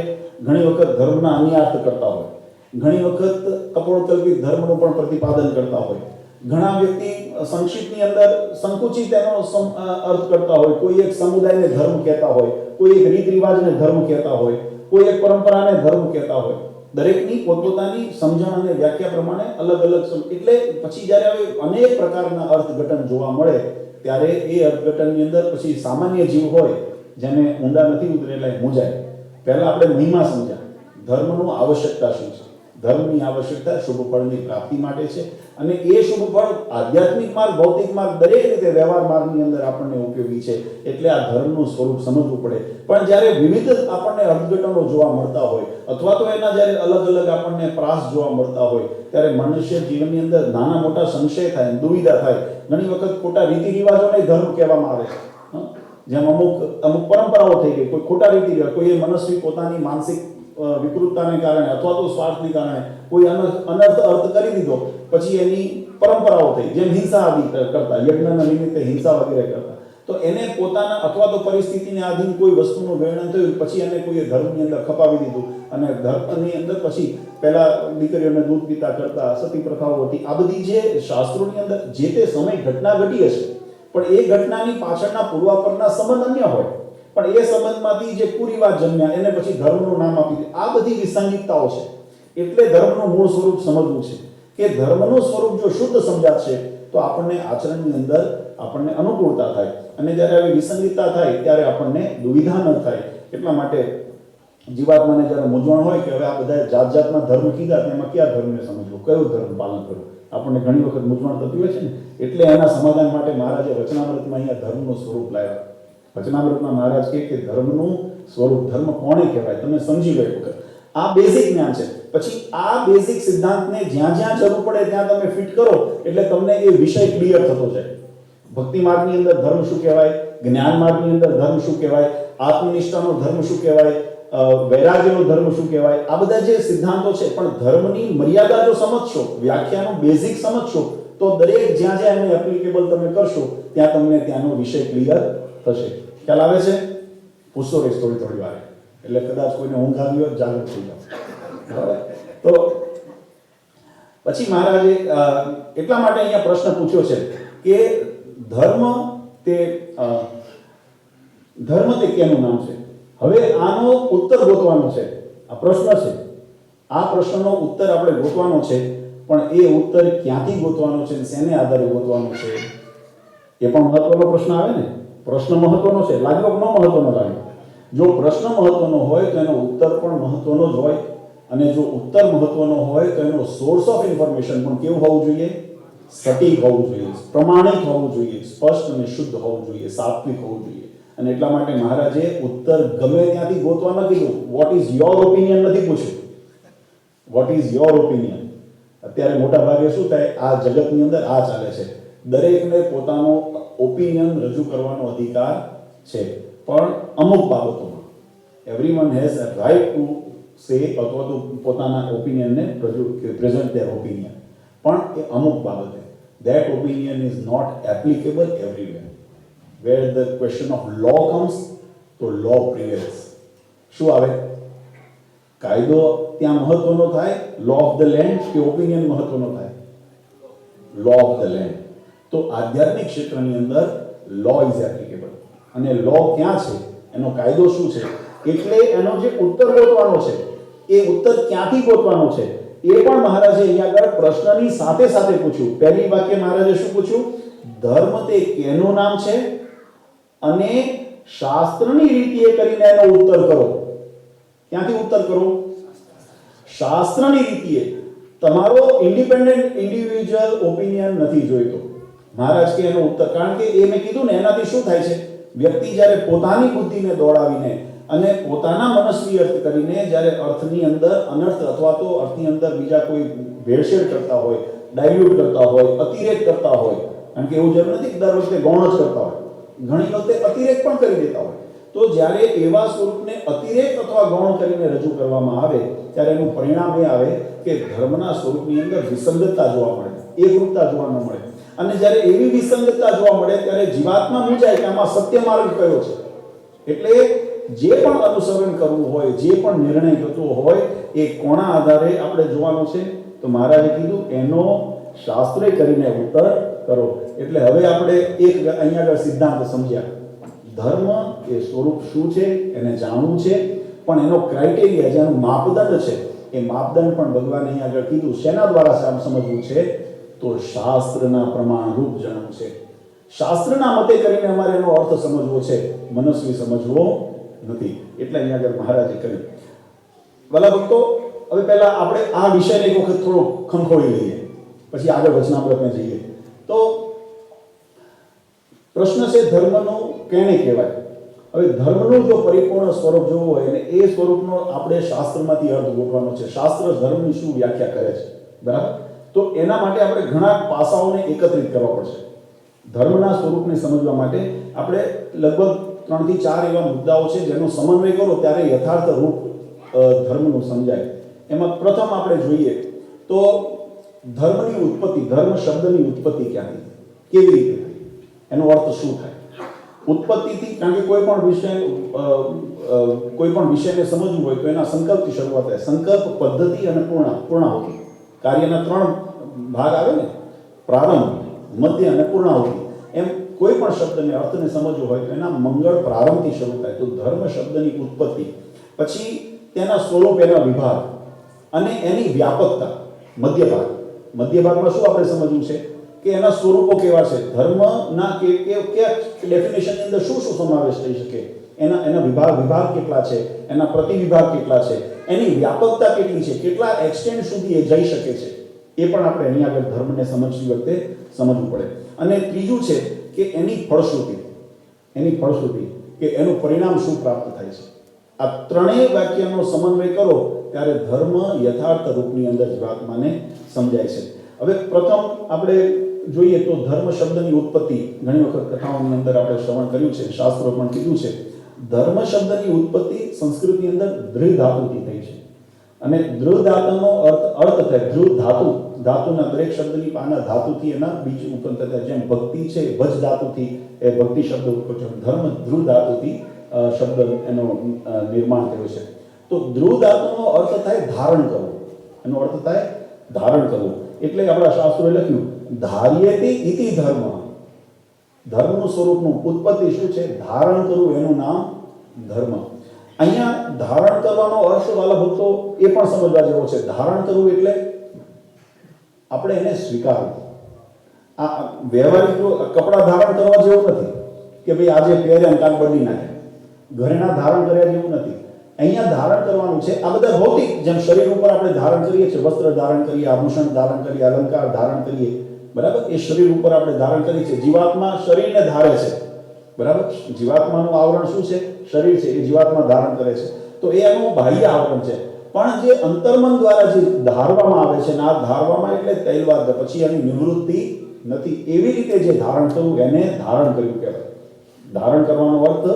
ઘણી વખત ધર્મના અન્યાર્થ કરતા હોય, ઘણી વખત કપોળકલ્પિત ધર્મનું પણ પ્રતિપાદન કરતા હોય, ઘણા વ્યક્તિ સંક્ષિપ્તની અંદર સંકુચિત એનો અર્થ કરતા હોય, કોઈ એક સમુદાયને ધર્મ કહેતા હોય, કોઈ એક રીત રિવાજને ધર્મ કહેતા હોય, કોઈ એક પરંપરાને ધર્મ કહેતા હોય. દરેકની પોતપોતાની સમજણ અને વ્યાખ્યા પ્રમાણે અલગ અલગ એટલે પછી જ્યારે હવે અનેક પ્રકારના અર્થઘટન જોવા મળે ત્યારે એ અર્થઘટનની અંદર પછી સામાન્ય જીવ હોય જેને ઊંડા નથી ઉતરેલા મૂંઝાય. પહેલા આપણે મહિમા સમજ્યા, ધર્મનું આવશ્યકતા શું છે. ધર્મની આવશ્યકતા શુભ ફળની પ્રાપ્તિ માટે છે અને એ શુભ ફળ આધ્યાત્મિક માર્ગ, ભૌતિક માર્ગ, દરેક રીતે વ્યવહાર માર્ગની અંદર આપણને ઉપયોગી છે. એટલે આ ધર્મનું સ્વરૂપ સમજવું પડે. પણ જ્યારે વિવિધ આપણને અર્થઘટનો જોવા મળતા હોય અથવા તો એના જ્યારે અલગ અલગ આપણને પ્રાસ જોવા મળતા હોય ત્યારે મનુષ્ય જીવનની અંદર નાના મોટા સંશય થાય, દુવિધા થાય. ઘણી વખત ખોટા રીતિ રિવાજોને ધર્મ કહેવામાં આવે છે. જેમ અમુક પરંપરાઓ થઈ ગઈ, કોઈ ખોટા રીતિ રિવાજ, કોઈ મનસ્વી પોતાની માનસિક વિકૃતતાને કારણે અથવા તો સ્વાર્થને કારણે કોઈ અનર્થ અર્થ કરી દીધો, પછી એની પરંપરાઓ થઈ, જેમ હિંસા આદિ કરતા, યજ્ઞના નિમિત્તે હિંસા વગેરે કરતા. તો એને પોતાના અથવા તો પરિસ્થિતિને આધીન કોઈ વસ્તુનું વર્ણન થયું, પછી એને કોઈએ ધર્મની અંદર ખપાવી દીધું અને ધર્મની અંદર પછી પહેલા દીકરીઓને દૂધ પીતા કરતા, સતી પ્રથાઓ હતી. આ બધી જે શાસ્ત્રોની અંદર જે તે સમય ઘટના ઘટી હશે, પણ એ ઘટનાની પાછળના પૂર્વાપરના સંબંધ અન્ય હોય, પણ એ સંબંધમાંથી જે કુરિવાજ જન્મ્યા એને પછી ધર્મનું નામ આપી દે. આ બધી વિસંગતતાઓ છે. એટલે ધર્મનું મૂળ સ્વરૂપ સમજવું છે કે ધર્મનું સ્વરૂપ જો શુદ્ધ સમજાશે તો આપણને આચરણની અંદર આપણને અનુકૂળતા થાય અને જ્યારે આવી વિસંગતતા થાય ત્યારે આપણને દુવિધા ન થાય. એટલા માટે જીવાત્માને જ્યારે મૂંઝવણ હોય કે હવે આ બધા જાત જાતના ધર્મ કીધા તેમાં કયા ધર્મને સમજવું, કયો ધર્મ પાલન કરવું, આપણને ઘણી વખત મૂંઝવણ થતી હોય છે ને. એટલે એના સમાધાન માટે મહારાજે વચનામૃતમાં અહીંયા ધર્મનું સ્વરૂપ લાવ્યા. વચનામૃતમાં મહારાજ કહે કે ધર્મનું સ્વરૂપ, ધર્મ કોને કહેવાય તમે સમજી લો. આ બેઝિક જ્ઞાન છે. પછી આ બેઝિક સિદ્ધાંતને જ્યાં જ્યાં જરૂર પડે ત્યાં તમે ફિટ કરો એટલે તમને એ વિષય ક્લિયર થતો જાય. ભક્તિ માર્ગની અંદર ધર્મ શું કહેવાય, જ્ઞાન માર્ગની અંદર ધર્મ શું કહેવાય, આત્મનિષ્ઠાનો ધર્મ શું કહેવાય, વૈરાગ્યનો ધર્મ શું કહેવાય, આ બધા જે સિદ્ધાંતો છે. પણ ધર્મની મર્યાદા જો સમજશો, વ્યાખ્યાનો બેઝિક સમજશો તો દરેક જ્યાં જ્યાં એને એપ્લિકેબલ તમે કરશો ત્યાં તમને ત્યાંનો વિષય ક્લિયર થશે. ખ્યાલ આવે છે? પૂછતો રહીશ થોડી વાર, એટલે કદાચ કોઈને ઊંઘ આવી હોય જાગૃત થઈ જાવ. તો પછી મહારાજે એટલા માટે અહીંયા પ્રશ્ન પૂછ્યો છે કે ધર્મ તે કેનું નામ છે. હવે આનો ઉત્તર ગોતવાનો છે. આ પ્રશ્ન છે, આ પ્રશ્નનો ઉત્તર આપણે ગોતવાનો છે. પણ એ ઉત્તર ક્યાંથી ગોતવાનો છે, શેને આધારે ગોતવાનો છે, એ પણ મહત્વનો પ્રશ્ન આવે ને. પ્રશ્ન મહત્વનો છે, લાગ્યો કે ન મહત્વનો લાગ્યો? જો પ્રશ્ન મહત્વનો હોય તો એનો ઉત્તર પણ મહત્વનો જ હોય, અને જો ઉત્તર મહત્વનો હોય તો એનો સોર્સ ઓફ ઇન્ફોર્મેશન પણ કેવું હોવું જોઈએ? સટીક હોવું જોઈએ, પ્રમાણિત હોવું જોઈએ, સ્પષ્ટ અને શુદ્ધ હોવું જોઈએ, સાત્વિક હોવું જોઈએ. અને એટલા માટે મહારાજે ઉત્તર ગમે ત્યાંથી ગોતવા ન કીધું. વોટ ઇઝ યોર ઓપિનિયન નથી પૂછ્યું. What is your opinion? અત્યારે મોટા ભાગે શું થાય, આ જગતની અંદર આ ચાલે છે. દરેકને પોતાનો ઓપિનિયન રજૂ કરવાનો અધિકાર છે, પણ અમુક બાબતોમાં everyone has a right to say અથવા તો પોતાના ઓપિનિયનને પ્રેઝન્ટ ધેર ઓપિનિયન. પણ એ અમુક બાબતે that opinion is not applicable everywhere. Where the question of law comes, તો law prevails. શું આવે? કાયદો ત્યાં મહત્વનો થાય, લો ઓફ ધ લેન્ડ, કે ઓપિનિયન મહત્વનો થાય? Law of the land. તો આધ્યાત્મિક ક્ષેત્રની અંદર લો ઇઝ એપ્લિકેબલ. અને લો ક્યાં છે, એનો કાયદો શું છે, એટલે એનો જે ઉત્તર ગોતવાનો છે એ ઉત્તર ક્યાંથી ગોતવાનો છે એ પણ મહારાજે અહીંયા આગળ પ્રશ્નની સાથે સાથે પૂછ્યું. પહેલી વાક્ય મહારાજે શું પૂછ્યું? ધર્મ તે કેનું નામ છે અને શાસ્ત્રની રીતિએ કરીને એનો ઉત્તર કરો. ક્યાંથી ઉત્તર કરો? શાસ્ત્રની રીતિએ. તમારો ઇન્ડિપેન્ડન્ટ ઇન્ડિવિજ્યુઅલ ઓપિનિયન નથી જોઈતો. મહારાજ કે એનો ઉત્તર, કારણ કે એ મેં કીધું ને, એનાથી શું થાય છે, વ્યક્તિ જ્યારે પોતાની બુદ્ધિને દોડાવીને અને પોતાના મનસ્વી અર્થ કરીને જ્યારે અર્થની અંદર અનર્થ અથવા તો અર્થની અંદર બીજા કોઈ ભેળસેળ કરતા હોય, ડાયલ્યુટ કરતા હોય, અતિરેક કરતા હોય, કારણ કે એવું જરૂર નથી કે દર વખતે ગૌણ જ કરતા હોય, ઘણી વખતે અતિરેક પણ કરી દેતા હોય. તો જ્યારે એવા સ્વરૂપને અતિરેક અથવા ગૌણ કરીને રજૂ કરવામાં આવે ત્યારે એનું પરિણામ એ આવે કે ધર્મના સ્વરૂપની અંદર વિસંગતતા જોવા મળે, એકરૂપતા જોવા ન મળે. અને જ્યારે એવી વિસંગતતા જોવા મળે ત્યારે જીવાત્મા મૂંઝાય કે આમાં સત્ય માર્ગ કયો છે. એટલે જે પણ અનુસરણ કરવું હોય, જે પણ નિર્ણય થતો હોય એ કોના આધારે આપણે જોવાનું છે? તો મહારાજે કીધું એનો શાસ્ત્રે કરીને ઉત્તર કરો. એટલે હવે આપણે એક અહીંયા આગળ સિદ્ધાંત સમજ્યા. ધર્મ એ સ્વરૂપ શું છે એને જાણવું છે, પણ એનો ક્રાઇટેરિયા, જેનું માપદંડ છે, એ માપદંડ પણ ભગવાને અહીંયા આગળ કીધું. શેના દ્વારા સમજવું છે? તો શાસ્ત્રના પ્રમાણરૂપ જાણવું છે. શાસ્ત્રના મતે કરીને અમારે એનો અર્થ સમજવો છે, મનસ્વી સમજવો નથી. એટલે અહીંયા આગળ મહારાજે કહ્યું. વાલા ભક્તો, હવે પહેલા આપણે આ વિષયને એક વખત થોડો ખંખોળી લઈએ, પછી આગળ વચનામૃતને જઈએ. તો પ્રશ્ન છે ધર્મનો કેને કહેવાય? હવે ધર્મનું જો પરિપૂર્ણ સ્વરૂપ જોવું હોય ને એ સ્વરૂપનો આપણે શાસ્ત્રમાંથી અર્થ ગોઠવવાનો છે. શાસ્ત્ર ધર્મની શું વ્યાખ્યા કરે છે, બરાબર? તો એના માટે આપણે ઘણા પાસાઓને એકત્રિત કરવા પડશે. ધર્મના સ્વરૂપને સમજવા માટે આપણે લગભગ 3 થી 4 એવા મુદ્દાઓ છે જેનો સમન્વય કરો ત્યારે યથાર્થ રૂપ ધર્મનું સમજાય. એમાં પ્રથમ આપણે જોઈએ તો ધર્મની ઉત્પત્તિ, ધર્મ શબ્દની ઉત્પત્તિ ક્યાંથી, કેવી રીતે થઈ, એનો અર્થ શું થાય? ઉત્પત્તિથી, કારણ કે કોઈ પણ વિષયને સમજવું હોય તો એના સંકલ્પથી શરૂઆત થાય. સંકલ્પ, પદ્ધતિ અને પૂર્ણાહુતિ. કાર્યના 3 ભાગ આવે ને, પ્રારંભ, મધ્ય અને પૂર્ણાહુતિ. એમ કોઈ પણ શબ્દને અર્થને સમજવો હોય તો એના મંગળ પ્રારંભથી શરૂ થાય. તો ધર્મ શબ્દની ઉત્પત્તિ, પછી તેના સ્વરૂપ, એના વિભાગ અને એની વ્યાપકતા, મધ્ય ભાગ. મધ્ય ભાગમાં શું આપણે સમજવું છે કે એના સ્વરૂપો કેવા છે, ધર્મના કે ડેફિનેશનની અંદર શું શું સમાવેશ થઈ શકે, એના વિભાગ કેટલા છે, એના પ્રતિવિભાગ કેટલા છે, એની વ્યાપકતા કેટલી છે, કેટલા એક્સટેન્ટ સુધી એ જઈ શકે છે, એ પણ આપણે એની આગળ ધર્મને સમજતી વખતે સમજવું પડે. અને ત્રીજું છે કે એની ફળશ્રુતિ કે એનું પરિણામ શું પ્રાપ્ત થાય છે. આ ત્રણેય વાક્યનો સમન્વય કરો ત્યારે ધર્મ યથાર્થ રૂપની અંદર જીવાત્માને સમજાય છે. હવે પ્રથમ આપણે જોઈએ તો ધર્મ શબ્દની ઉત્પત્તિ ઘણી વખત કથાઓની અંદર આપણે શ્રવણ કર્યું છે, શાસ્ત્રો પણ કીધું છે. ધર્મ શબ્દની ઉત્પત્તિ સંસ્કૃતની અંદર ધ્રુવ ધાતુથી થઈ છે. અને ધ્રુવ ધાતુનો અર્થ થાય ધ્રુવ ધાતુ. ધાતુના દરેક શબ્દની પાના ધાતુથી એના બીજ ઉત્પન્ન થતા. જેમ ભક્તિ છે ભજ ધાતુથી એ ભક્તિ શબ્દ ઉત્પન્ન છે. ધર્મ ધ્રુવ ધાતુથી શબ્દ એનો નિર્માણ થયો છે. તો ધ્રુવ ધાતુનો અર્થ થાય ધારણ કરવું. એનો અર્થ થાય ધારણ કરવું. એટલે આપણા શાસ્ત્રોએ લખ્યું ધાર્યેતિ ઇતિ ધર્મ. ધર્મનું સ્વરૂપનું ઉત્પત્તિ શું છે? ધારણ કરવું, એનું નામ ધર્મ. અહીંયા ધારણ કરવાનો અર્થ વાલા ભક્તો એ પણ સમજવા જેવો છે. ધારણ કરવું એટલે આપણે એને સ્વીકારવું. આ વ્યવહારિક કપડાં ધારણ કરવા જેવું નથી કે ભાઈ આજે પહેર્યા કાલ બદલી નાખે. ઘરેણા ધારણ કર્યા જેવું નથી. અહીંયા ધારણ કરવાનું છે આ બધા ભૌતિક, જેમ શરીર ઉપર આપણે ધારણ કરીએ છીએ, વસ્ત્ર ધારણ કરીએ, આભૂષણ ધારણ કરીએ, અલંકાર ધારણ કરીએ, બરાબર? એ શરીર ઉપર આપણે ધારણ કરીએ છીએ. જીવાત્મા શરીરને ધારે છે, બરાબર? જીવાત્માનું આવરણ શું છે? શરીર છે. એ જીવાત્મા ધારણ કરે છે. તો એ એનું બાહ્ય આવરણ છે. પણ જે અંતર્મન દ્વારા જે ધારવામાં આવે છે ને, આ ધારવામાં એટલે તૈલવાદ, પછી એની નિવૃત્તિ નથી. એવી રીતે જે ધારણ કરવું એને ધારણ કર્યું કહેવાય. ધારણ કરવાનો અર્થ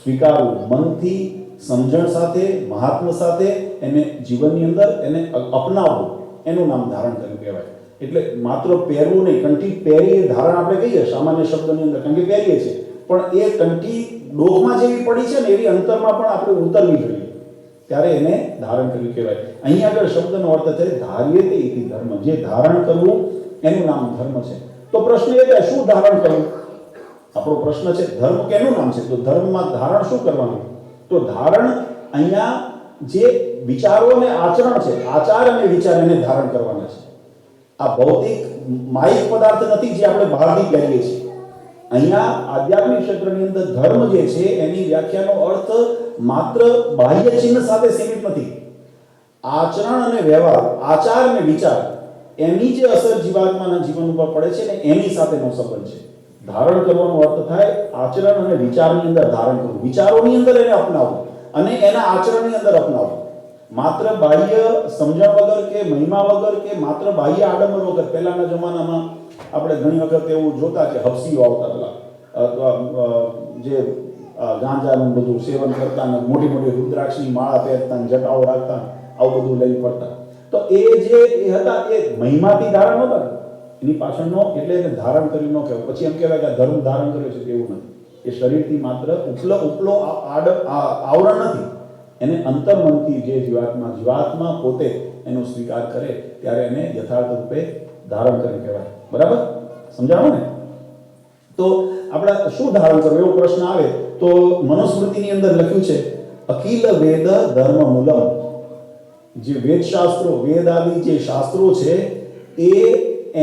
સ્વીકારવું, મનથી, સમજણ સાથે, મહાત્મ સાથે એને જીવનની અંદર એને અપનાવવું, એનું નામ ધારણ કર્યું કહેવાય. એટલે માત્ર પહેરવું નહીં. કંઠી પહેરી ધારણ આપણે કહીએ સામાન્ય શબ્દની અંદર, કંઠી પહેરીએ છીએ, પણ એ કંઠી ડોકમાં જેવી પડી છે ને એવી અંતરમાં પણ આપણે ઉતરવી જોઈએ, ત્યારે એને ધારણ કર્યું કહેવાય. અહીંયા આગળ શબ્દનો અર્થ છે ધાર્યેતિ ઇતિ ધર્મ. જે ધારણ કરવું એનું નામ ધર્મ છે. તો પ્રશ્ન એ થાય શું ધારણ કરવું? આપણો પ્રશ્ન છે ધર્મ કેનું નામ છે? તો ધર્મમાં ધારણ શું કરવાનું? તો ધારણ અહીંયા જે વિચારો અને આચરણ છે, આચાર અને વિચાર એને ધારણ કરવાના છે. આ ભૌતિક માયિક પદાર્થ નથી જે આપણે બહારથી પહેરીએ છીએ. અહીંયા આધ્યાત્મિક ક્ષેત્રની અંદર ધર્મ જે છે એની વ્યાખ્યાનો અર્થ માત્ર બાહ્ય ચિહ્ન સાથે સીમિત નથી. આચરણ અને વ્યવહાર, આચાર અને વિચાર, એની જે અસર જીવાત્માના જીવન ઉપર પડે છે ને એની સાથેનો સંબંધ છે. ધારણ કરવાનો અર્થ થાય આચરણ અને વિચારની અંદર ધારણ કરવું, વિચારોની અંદર એને અપનાવવું અને એના આચરણની અંદર અપનાવવું. માત્ર બાહ્ય સમજણ વગર કે મહિમા વગર કે માત્ર બાહ્ય આડંબર વગર. પહેલાના જમાનામાં આપણે ઘણી વખત એવું જોતા કે હફસીઓ આવતા પેલા જે ગાંજાનું બધું સેવન કરતા ને મોટી મોટી રુદ્રાક્ષની માળા પહેરતા ને જટાઓ રાખતા, આવું બધું લઈને પડતા. તો એ જે હતા એ મહિમાથી ધારણ નહોતા, એની પાછળનો એટલે એને ધારણ કરી ન કહેવાય. પછી એમ કહેવાય કે ધર્મ ધારણ કર્યો છે, તેવું નથી. એ શરીરથી માત્ર ઉપલો આવરણ નથી, એને અંતર્મનથી જે જીવાત્મા પોતે એનો સ્વીકાર કરે ત્યારે એને યથાર્થ રૂપે ધારણ કરી કહેવાય. બરાબર સમજાણું ને? તો આપણે શું ધારણ કરવું એવો પ્રશ્ન આવે તો મનુસ્મૃતિની અંદર લખ્યું છે અખિલ વેદ ધર્મ મૂલમ. જે વેદ શાસ્ત્રો, વેદ આદિ જે શાસ્ત્રો છે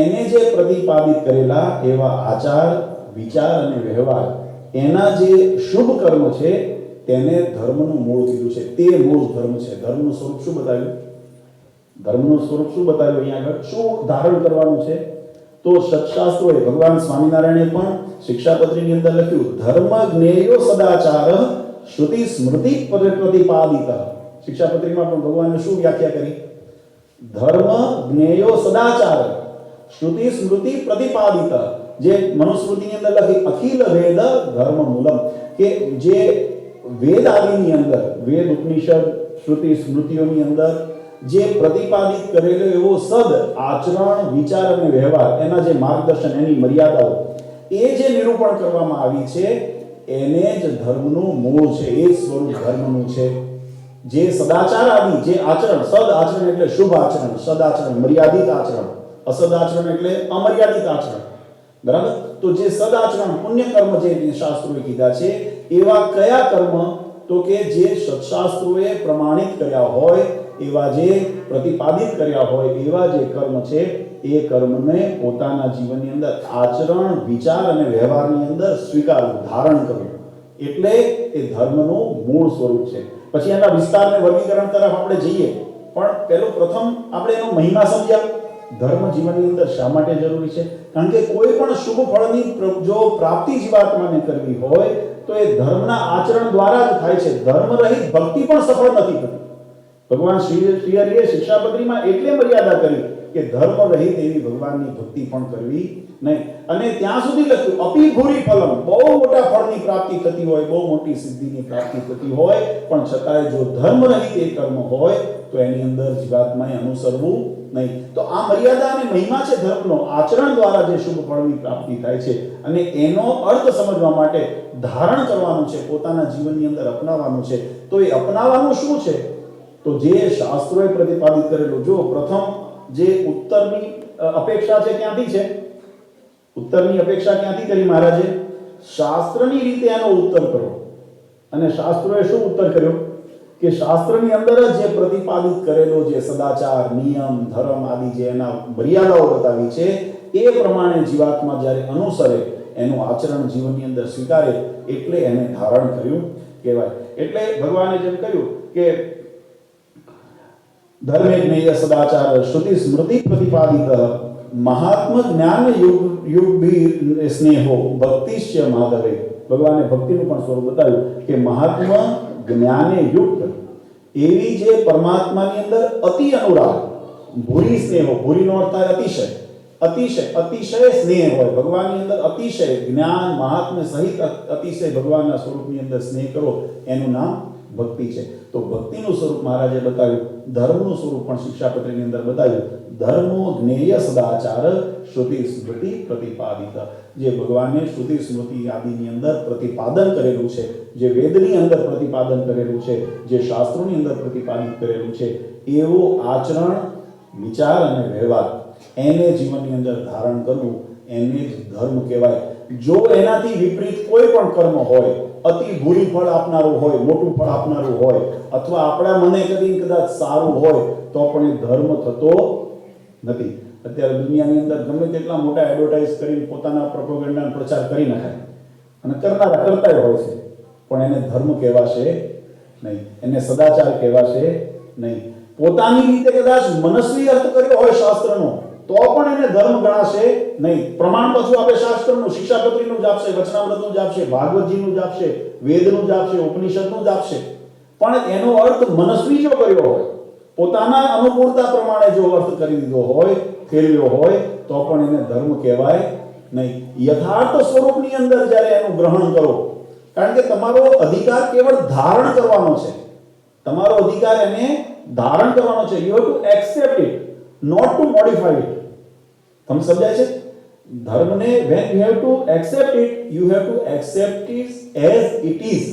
એને જે પ્રતિપાદિત કરેલા એવા આચાર, વિચાર અને વ્યવહાર, એના જે શુભ કર્મ છે તેને ધર્મનું મૂળ કીધું છે. તે મૂળ ધર્મ છે. ધર્મનું સ્વરૂપ શું બતાવ્યું? ધર્મનું સ્વરૂપ શું બતાવ્યું? અહીંયા આગળ શું ધારણ કરવાનું છે? તો સત્શાસ્ત્રોએ, ભગવાન સ્વામિનારાયણે પણ શિક્ષાપત્રીની અંદર લખ્યું ધર્મ જ્ઞેયો સદાચાર શ્રુતિ સ્મૃતિ પ્રતિપાદિત. શિક્ષાપત્રીમાં પણ ભગવાને શું વ્યાખ્યા કરી? ધર્મ જ્ઞેયો સદાચાર શ્રુતિ સ્મૃતિ પ્રતિપાદિત. જે મનુસ્મૃતિની અંદર લખી અખિલ વેદ ધર્મ મૂલમ, કે જે વેદ આદિની અંદર, વેદ ઉપનિષદ શ્રુતિ સ્મૃતિઓની અંદર જે પ્રતિપાદિત કરેલો એવો સદ આચરણ, વિચાર અને વ્યવહાર, એના જે માર્ગદર્શન, એની મર્યાદાઓ, એ જે નિરૂપણ કરવામાં આવી છે એને જ ધર્મનું મૂળ છે. એ સ્વરૂપ ધર્મનું છે. જે સદાચાર આદિ, જે આચરણ, સદ આચરણ એટલે શુભ આચરણ, સદાચરણ મર્યાદિત આચરણ, અસદ આચરણ એટલે અમર્યાદિત આચરણ. બરાબર? તો જે સદાચરણ, પુણ્ય કર્મ જે શાસ્ત્રોએ કીધા છે એવા કયા કર્મ? તો કે જે સત્શાસ્ત્રોએ પ્રમાણિત કર્યા હોય, એવા જે પ્રતિપાદિત કર્યા હોય એવા જે કર્મ છે એ કર્મને પોતાના જીવનની અંદર આચરણ, વિચાર અને વ્યવહારની અંદર સ્વીકારવું, ધારણ કરવું, એટલે એ ધર્મનું મૂળ સ્વરૂપ છે. પછી એના વિસ્તારને વર્ગીકરણ તરફ આપણે જઈએ, પણ પ્રથમ આપણે એનો મહિમા સમજ્યા. ધર્મ જીવનની અંદર શા માટે જરૂરી છે? કારણ કે કોઈ પણ શુભ ફળની જો પ્રાપ્તિ જીવાત્માને કરવી હોય તો એ ધર્મના આચરણ દ્વારા જ થાય છે. ધર્મ રહિત ભક્તિ પણ સફળ નથી થતી. ભગવાન શ્રી હરિએ શિક્ષાપત્રીમાં એટલે મર્યાદા કરી કે ધર્મ રહિત એવી ભગવાનની ભક્તિ પણ કરવી નહીં. અને ત્યાં સુધી લખ્યું અપી ભૂરી ફલમ, બહુ મોટા ફળની પ્રાપ્તિ થતી હોય, બહુ મોટી સિદ્ધિની પ્રાપ્તિ થતી હોય, પણ છતાંય જો ધર્મ રહિત એ કર્મ હોય તો એની અંદર જીવાત્માએ અનુસરવું નહીં. તો આ મર્યાદા અને મહિમા છે ધર્મનો. આચરણ દ્વારા જે શુભ ફળની પ્રાપ્તિ થાય છે અને એનો અર્થ સમજવા માટે ધારણ કરવાનું છે, પોતાના જીવનની અંદર અપનાવવાનું છે. તો એ અપનાવવાનું શું છે? તો જે શાસ્ત્રોએ પ્રતિપાદિત કરેલું. જો પ્રથમ જે ઉત્તરની અપેક્ષા છે ક્યાંથી છે? ઉત્તરની અપેક્ષા ક્યાંથી કરી મહારાજે? શાસ્ત્રની રીતે એનો ઉત્તર કરો. અને શાસ્ત્રોએ શું ઉત્તર કર્યો? કે શાસ્ત્રની અંદર જ જે પ્રતિપાદિત કરેલો જે સદાચાર, નિયમ, ધર્મ આદિ જે એના મર્યાદાઓ બતાવી છે એ પ્રમાણે જીવાત્મા જ્યારે અનુસરે, એનું આચરણ જીવનની અંદર સ્વીકારે, એટલે એને ધારણ કર્યું કહેવાય. એટલે ભગવાને જેમ કહ્યું કે ધર્મે જ્ઞેય સદાચાર શ્રુતિ સ્મૃતિ પ્રતિપાદિત મહાત્મ જ્ઞાન યુગભી સ્નેહો ભક્તિશ્ય માધવે. ભગવાને ભક્તિનું પણ સ્વરૂપ બતાવ્યું કે મહાત્મ જ્ઞાને યુક્ત એવી જે પરમાત્માની અંદર અતિ અનુરાગ, ભૂરી સ્નેહો, ભૂરીનો અર્થ થાય અતિશય, અતિશય સ્નેહ હોય ભગવાનની અંદર, અતિશય જ્ઞાન મહાત્મ્ય સહિત અતિશય ભગવાનના સ્વરૂપની અંદર સ્નેહ કરો, એનું નામ ભક્તિ છે. તો ભક્તિનું સ્વરૂપ મહારાજે બતાવ્યું, ધર્મનું સ્વરૂપ પણ શિક્ષાપત્રીની અંદર બતાવ્યું. ધર્મો જ્ઞેય સદાચાર શ્રુતિ સ્મૃતિ પ્રતિપાદિત. જે ભગવાને શ્રુતિ સ્મૃતિ આદિની અંદર પ્રતિપાદન કરેલું છે, જે વેદની અંદર પ્રતિપાદન કરેલું છે, જે શાસ્ત્રોની અંદર પ્રતિપાદિત કરેલું છે, એવો આચરણ, વિચાર અને વ્યવહાર એને જીવનની અંદર ધારણ કરવું, એને જ ધર્મ કહેવાય. જો એનાથી વિપરીત કોઈ પણ કર્મ હોય, અતિ ભૂરી ફળ આપનારું હોય, મોટું ફળ આપનારું હોય, અથવા આપણા મને કદાચ સારું હોય તો પણ એ ધર્મ થતો નથી. અત્યારે દુનિયાની અંદર ગમે તેટલા મોટા એડવર્ટાઇઝ કરીને પોતાના પ્રોપેગેન્ડાનો પ્રચાર કરી નખાય અને કરનારા કરતા હોય છે, પણ એને ધર્મ કહેવાશે નહીં, એને સદાચાર કહેવાશે નહીં. પોતાની રીતે કદાચ મનસ્વી અર્થ કર્યો હોય શાસ્ત્રનો તો પણ એને ધર્મ ગણાશે નહીં. પ્રમાણ પાછું આપે શાસ્ત્રનું, શિક્ષાપત્રીનું જ આપશે, વચનામૃતનું જ આપશે, ભાગવતજીનું જ આપશે, વેદનું જ આપશે, ઉપનિષદનું જ આપશે, પણ એનો અર્થ મનસ્વી જો કર્યો હોય, પોતાના અનુકૂળતા પ્રમાણે જો અર્થ કરી દીધો હોય, ફેરવ્યો હોય, તો પણ એને ધર્મ કહેવાય નહીં. યથાર્થ સ્વરૂપની અંદર જ્યારે એનું ગ્રહણ કરો, કારણ કે તમારો અધિકાર કેવળ ધારણ કરવાનો છે, તમારો અધિકાર એને ધારણ કરવાનો છે. You have to accept it, not to modify it. તમને સમજાય છે? ધર્મને when you have to accept it, you have to accept it as it is.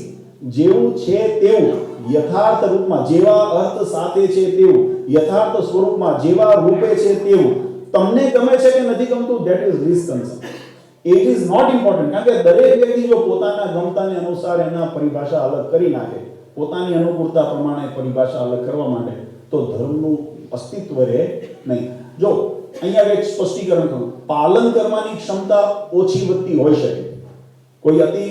જેવું છે તેવું, યથાર્થ રૂપમાં, જેવા અર્થ સાથે છે તેવું, યથાર્થ સ્વરૂપમાં, જેવા રૂપે છે તેવું. તમને ગમે છે કે નથી ગમતું, that is his concern. It is not important. કારણ કે દરેક વ્યક્તિ જો પોતાના ગમતાને અનુસાર એના પરિભાષા અલગ કરી નાખે, પોતાની અનુકૂળતા પ્રમાણે પરિભાષા અલગ કરવા માંડે, તો ધર્મનું અસ્તિત્વ રહે નહીં. જો અહીંયા એક સ્પષ્ટીકરણ કરું, પાલન કરવાની ક્ષમતા ઓછી વધતી હોઈ શકે. કોઈ અતિ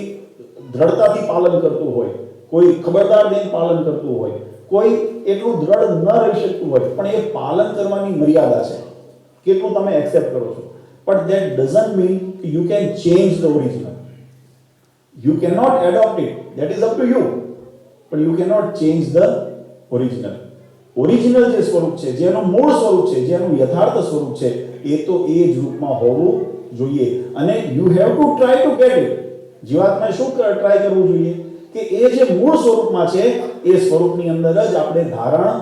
દ્રઢતાથી પાલન કરતું હોય, કોઈ ખબરદાર થઈને પાલન કરતું હોય, કોઈ એટલું દ્રઢ ન રહી શકતું હોય, પણ એ પાલન કરવાની મર્યાદા છે, કેટલું તમે એક્સેપ્ટ કરો છો. But that doesn't mean you can change the original. You cannot adopt it. That is up to you. But you cannot change the original. Original જે સ્વરૂપ છે, જેનું મૂળ સ્વરૂપ છે, જેનું યથાર્થ સ્વરૂપ છે, એ તો એ જ રૂપમાં હોવું જોઈએ. અને you have to try to get it. જીવાત્માએ શું ટ્રાય કરવું જોઈએ કે એ જે મૂળ સ્વરૂપમાં છે એ સ્વરૂપની અંદર જ આપણે ધારણ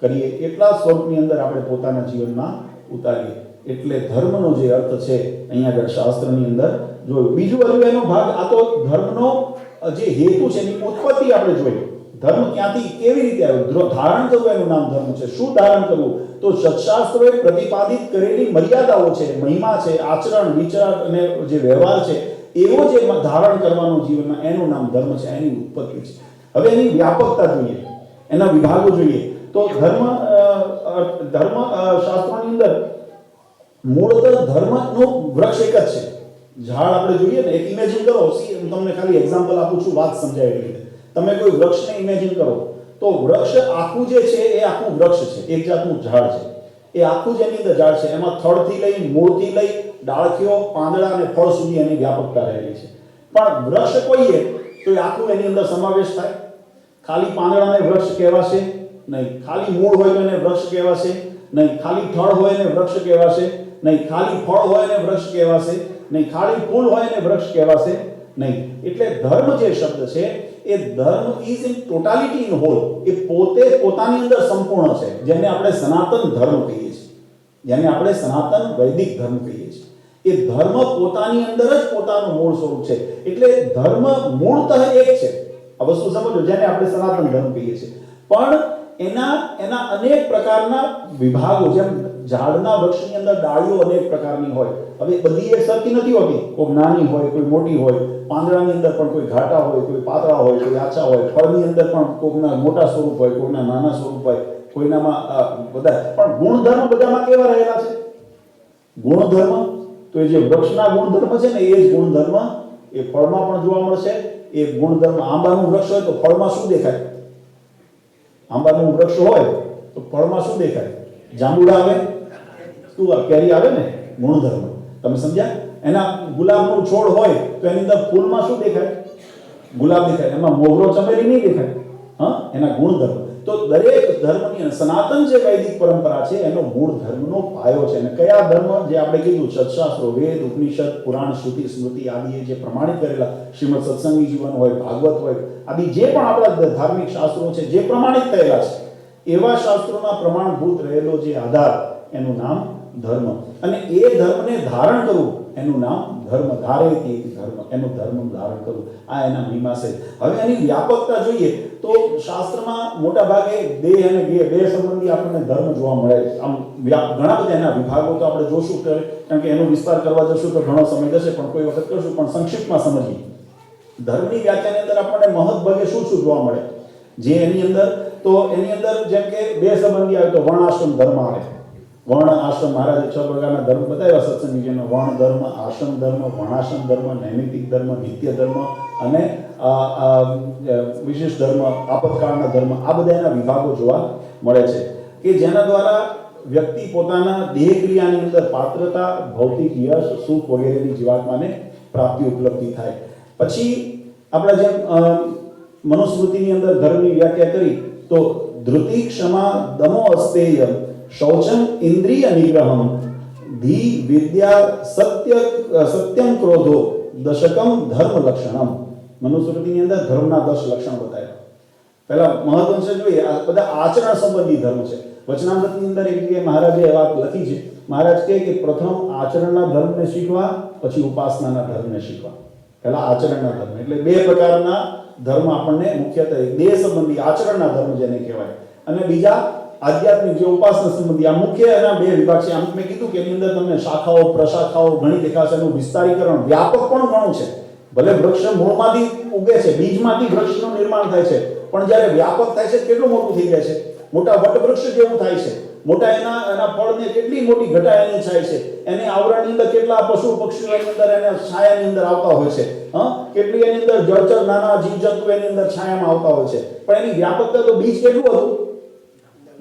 કરીએ, એટલા સ્વરૂપની અંદર આપણે પોતાના જીવનમાં ઉતારીએ. એટલે ધર્મનો જે અર્થ છે અહીંયા આગળ શાસ્ત્રની અંદર જોયું. બીજું હજુ એનો ભાગ, આ તો ધર્મનો જે હેતુ છે એની ઉત્પત્તિ આપણે જોઈ. ધર્મ ક્યાંથી કેવી રીતે આવ્યું, ધારણ કરવું એનું નામ ધર્મ છે. શું ધારણ કરવું, તો સત્શાસ્ત્રોએ પ્રતિપાદિત કરેલી મર્યાદાઓ છે, મહિમા છે, આચરણ વિચાર અને જે વ્યવહાર છે, એવો જે ધારણ કરવાનો જીવનમાં, એનું નામ ધર્મ છે, એની ઉત્પત્તિ છે. હવે એની વ્યાપકતા જોઈએ, એના વિભાગો જોઈએ. તો ધર્મ શાસ્ત્રોની અંદર મૂળતઃ ધર્મનું વૃક્ષ એક જ છે. ઝાડ આપણે જોઈએ ને, એક ઇમેજિન કરો, હું તમને ખાલી એક્ઝામ્પલ આપું છું, વાત સમજાય એવી રીતે. તમે કોઈ વૃક્ષને ઇમેજિન કરો તો વૃક્ષ આખું જે છે એ આખું વૃક્ષ છે, એક જાતનું ઝાડ છે. એ આખું જેની અંદર ઝાડ છે, એમાં થડથી લઈ, મૂળથી લઈ, ડાળખીઓ, પાંદડા અને ફળ સુધી એની વ્યાપકતા રહેલી છે. પણ વૃક્ષ કોઈએ તો એ આખું એની અંદર સમાવેશ થાય. ખાલી પાંદડાને વૃક્ષ કહેવાશે નહીં, ખાલી મૂળ હોય તો એને વૃક્ષ કહેવાશે નહીં, ખાલી થડ હોય એને વૃક્ષ કહેવાશે નહીં, ખાલી ફળ હોય એને વૃક્ષ કહેવાશે નહીં, ખાલી ફૂલ હોય એને વૃક્ષ કહેવાશે નહીં. એટલે ધર્મ જે શબ્દ છે એ dharma is in totality in whole. એ પોતે પોતાની અંદર સંપૂર્ણ છે, જેને આપણે સનાતન ધર્મ કહીએ છીએ, જેને આપણે સનાતન વૈદિક ધર્મ કહીએ છીએ. એ ધર્મ પોતાની અંદર જ પોતાનું મૂળ સ્વરૂપ છે. એટલે ધર્મ મૂળતઃ એક છે. આ વસ્તુ સમજો, જેને આપણે સનાતન ધર્મ કહીએ છીએ. પણ એના અનેક પ્રકારના વિભાગો, જેમ ઝાડના વૃક્ષની અંદર ડાળીઓ અનેક પ્રકારની હોય. હવે બધી એક સરખી નથી હોતી, કોઈ નાની હોય, કોઈ મોટી હોય. પાંદડાની અંદર પણ કોઈ ઘાટા હોય, કોઈ પાતળા હોય, કોઈ આછા હોય. ફળની અંદર પણ કોઈના મોટા સ્વરૂપ હોય, કોઈના નાના સ્વરૂપ હોય, કોઈનામાં બધા. પણ ગુણધર્મ બધામાં કેવા રહેલા છે? ગુણધર્મ તો એ જે વૃક્ષના ગુણધર્મ છે ને, એ જ ગુણધર્મ એ ફળમાં પણ જોવા મળશે. એ ગુણધર્મ, આંબાનું વૃક્ષ હોય તો ફળમાં શું દેખાય? આંબાનું વૃક્ષ હોય તો ફળમાં શું દેખાય? જાંબુડા આવે, શું કેરી આવે ને, ગુણધર્મ. તમે સમજ્યા? એના ગુલાબનું છોડ હોય તો એની અંદર ફૂલમાં શું દેખાય? ગુલાબ દેખાય. એમાં મોગરો ચમેલી નહીં દેખાય. હા, એના ગુણધર્મ. તો દરેક ધર્મની સનાતન જે વૈદિક પરંપરા છે એનો મૂળ ધર્મનો પાયો છે. અને કયા ધર્મ, જે આપણે કીધું સત્શાસ્ત્રો, વેદ, ઉપનિષદ, પુરાણ, શ્રુતિ, સ્મૃતિ આદિએ જે પ્રમાણિત કરેલા, શ્રીમદ સત્સંગી જીવન હોય, ભાગવત હોય, આદિ જે પણ આપણા ધાર્મિક શાસ્ત્રો છે જે પ્રમાણિત થયેલા છે, એવા શાસ્ત્રોના પ્રમાણભૂત રહેલો જે આધાર, એનું નામ ધર્મ. અને એ ધર્મને ધારણ કરવું એનું નામ ધર્મ. ધારે તે ધર્મ, એનું ધર્મ ધારણ કરવું, આ એના મહિમા છે. હવે એની વ્યાપકતા જોઈએ તો શાસ્ત્રમાં મોટા ભાગે દેહ અને બે સંબંધી આપણને ધર્મ જોવા મળે. આમ ઘણા બધા એના વિભાગો તો આપણે જોશું, કારણ કે એનો વિસ્તાર કરવા જશું તો ઘણો સમય જશે, પણ કોઈ વખત કરશું. પણ સંક્ષિપ્તમાં સમજીએ, ધર્મની વ્યાખ્યાની અંદર આપણને મહદભાગે શું શું જોવા મળે જે એની અંદર, તો એની અંદર જેમ કે બે સંબંધી આવે તો વર્ણ આશ્રમ ધર્મ આવે. વર્ણ આશ્રમ, મહારાજે 6 પ્રકારના ધર્મ બતાવ્યા સત્સંગીજીનો: વર્ણ ધર્મ, આશ્રમ ધર્મ, વર્ણાશ્રમ ધર્મ, નૈમિતિક ધર્મ, નિત્ય ધર્મ અને વિશેષ ધર્મ, આપતકાળના ધર્મ. આ બધા એના વિભાગો જોવા મળે છે કે જેના દ્વારા વ્યક્તિ પોતાના દેહ ક્રિયાની અંદર પાત્રતા, ભૌતિક યશ, સુખ વગેરેની જીવાત્માને પ્રાપ્તિ ઉપલબ્ધિ થાય. પછી આપણે જેમ મનુસ્મૃતિની અંદર ધર્મની વ્યાખ્યા કરી તો ધૃતિ, ક્ષમા, દમો, અસ્તેય, શૌચમ, ઇન્દ્રિય નિગ્રહમ, ધી, વિદ્યા, સત્યમ, ક્રોધો, દશકમ, ધર્મ લક્ષણમ. મનુસ્મૃતિની અંદર ધર્મના 10 લક્ષણ બતાવ્યા. પહેલા મહત્વનું છે જોઈએ, આ બધા આચરણ સંબંધી ધર્મ છે. વચનામૃતની અંદર એક જગ્યાએ મહારાજે એ વાત લખી છે. મહારાજ કહે કે પ્રથમ આચરણના ધર્મને શીખવા, પછી ઉપાસનાના ધર્મને શીખવા. પહેલા આચરણના ધર્મ એટલે બે પ્રકારના ધર્મ આપણને મુખ્યત્વે દેહ સંબંધી આચરણના ધર્મ જેને કહેવાય, અને બીજા આધ્યાત્મિક જે ઉપાસના સંબંધી. આ મુખ્ય એના બે વિભાગ છે. આમ મેં કીધું કે એની અંદર તમને શાખાઓ પ્રશાખાઓ ઘણી દેખાશે, એનું વિસ્તારીકરણ વ્યાપક પણ ઘણું છે. ભલે વૃક્ષ મૂળમાંથી ઉગે છે, બીજમાંથી વૃક્ષનું નિર્માણ થાય છે, પણ જ્યારે વ્યાપક થાય છે કેટલું મોટું થઈ જાય છે, મોટા વટવૃક્ષ જેવું થાય છે, મોટા એના ફળને કેટલી મોટી ઘટા એની થાય છે, એની આવરણની અંદર કેટલા પશુ પક્ષીઓની અંદર એને છાયાની અંદર આવતા હોય છે, કેટલી એની અંદર જળચર નાના જીવજંતુ એની અંદર છાયામાં આવતા હોય છે. પણ એની વ્યાપકતા તો બીજ કેટલું હતું,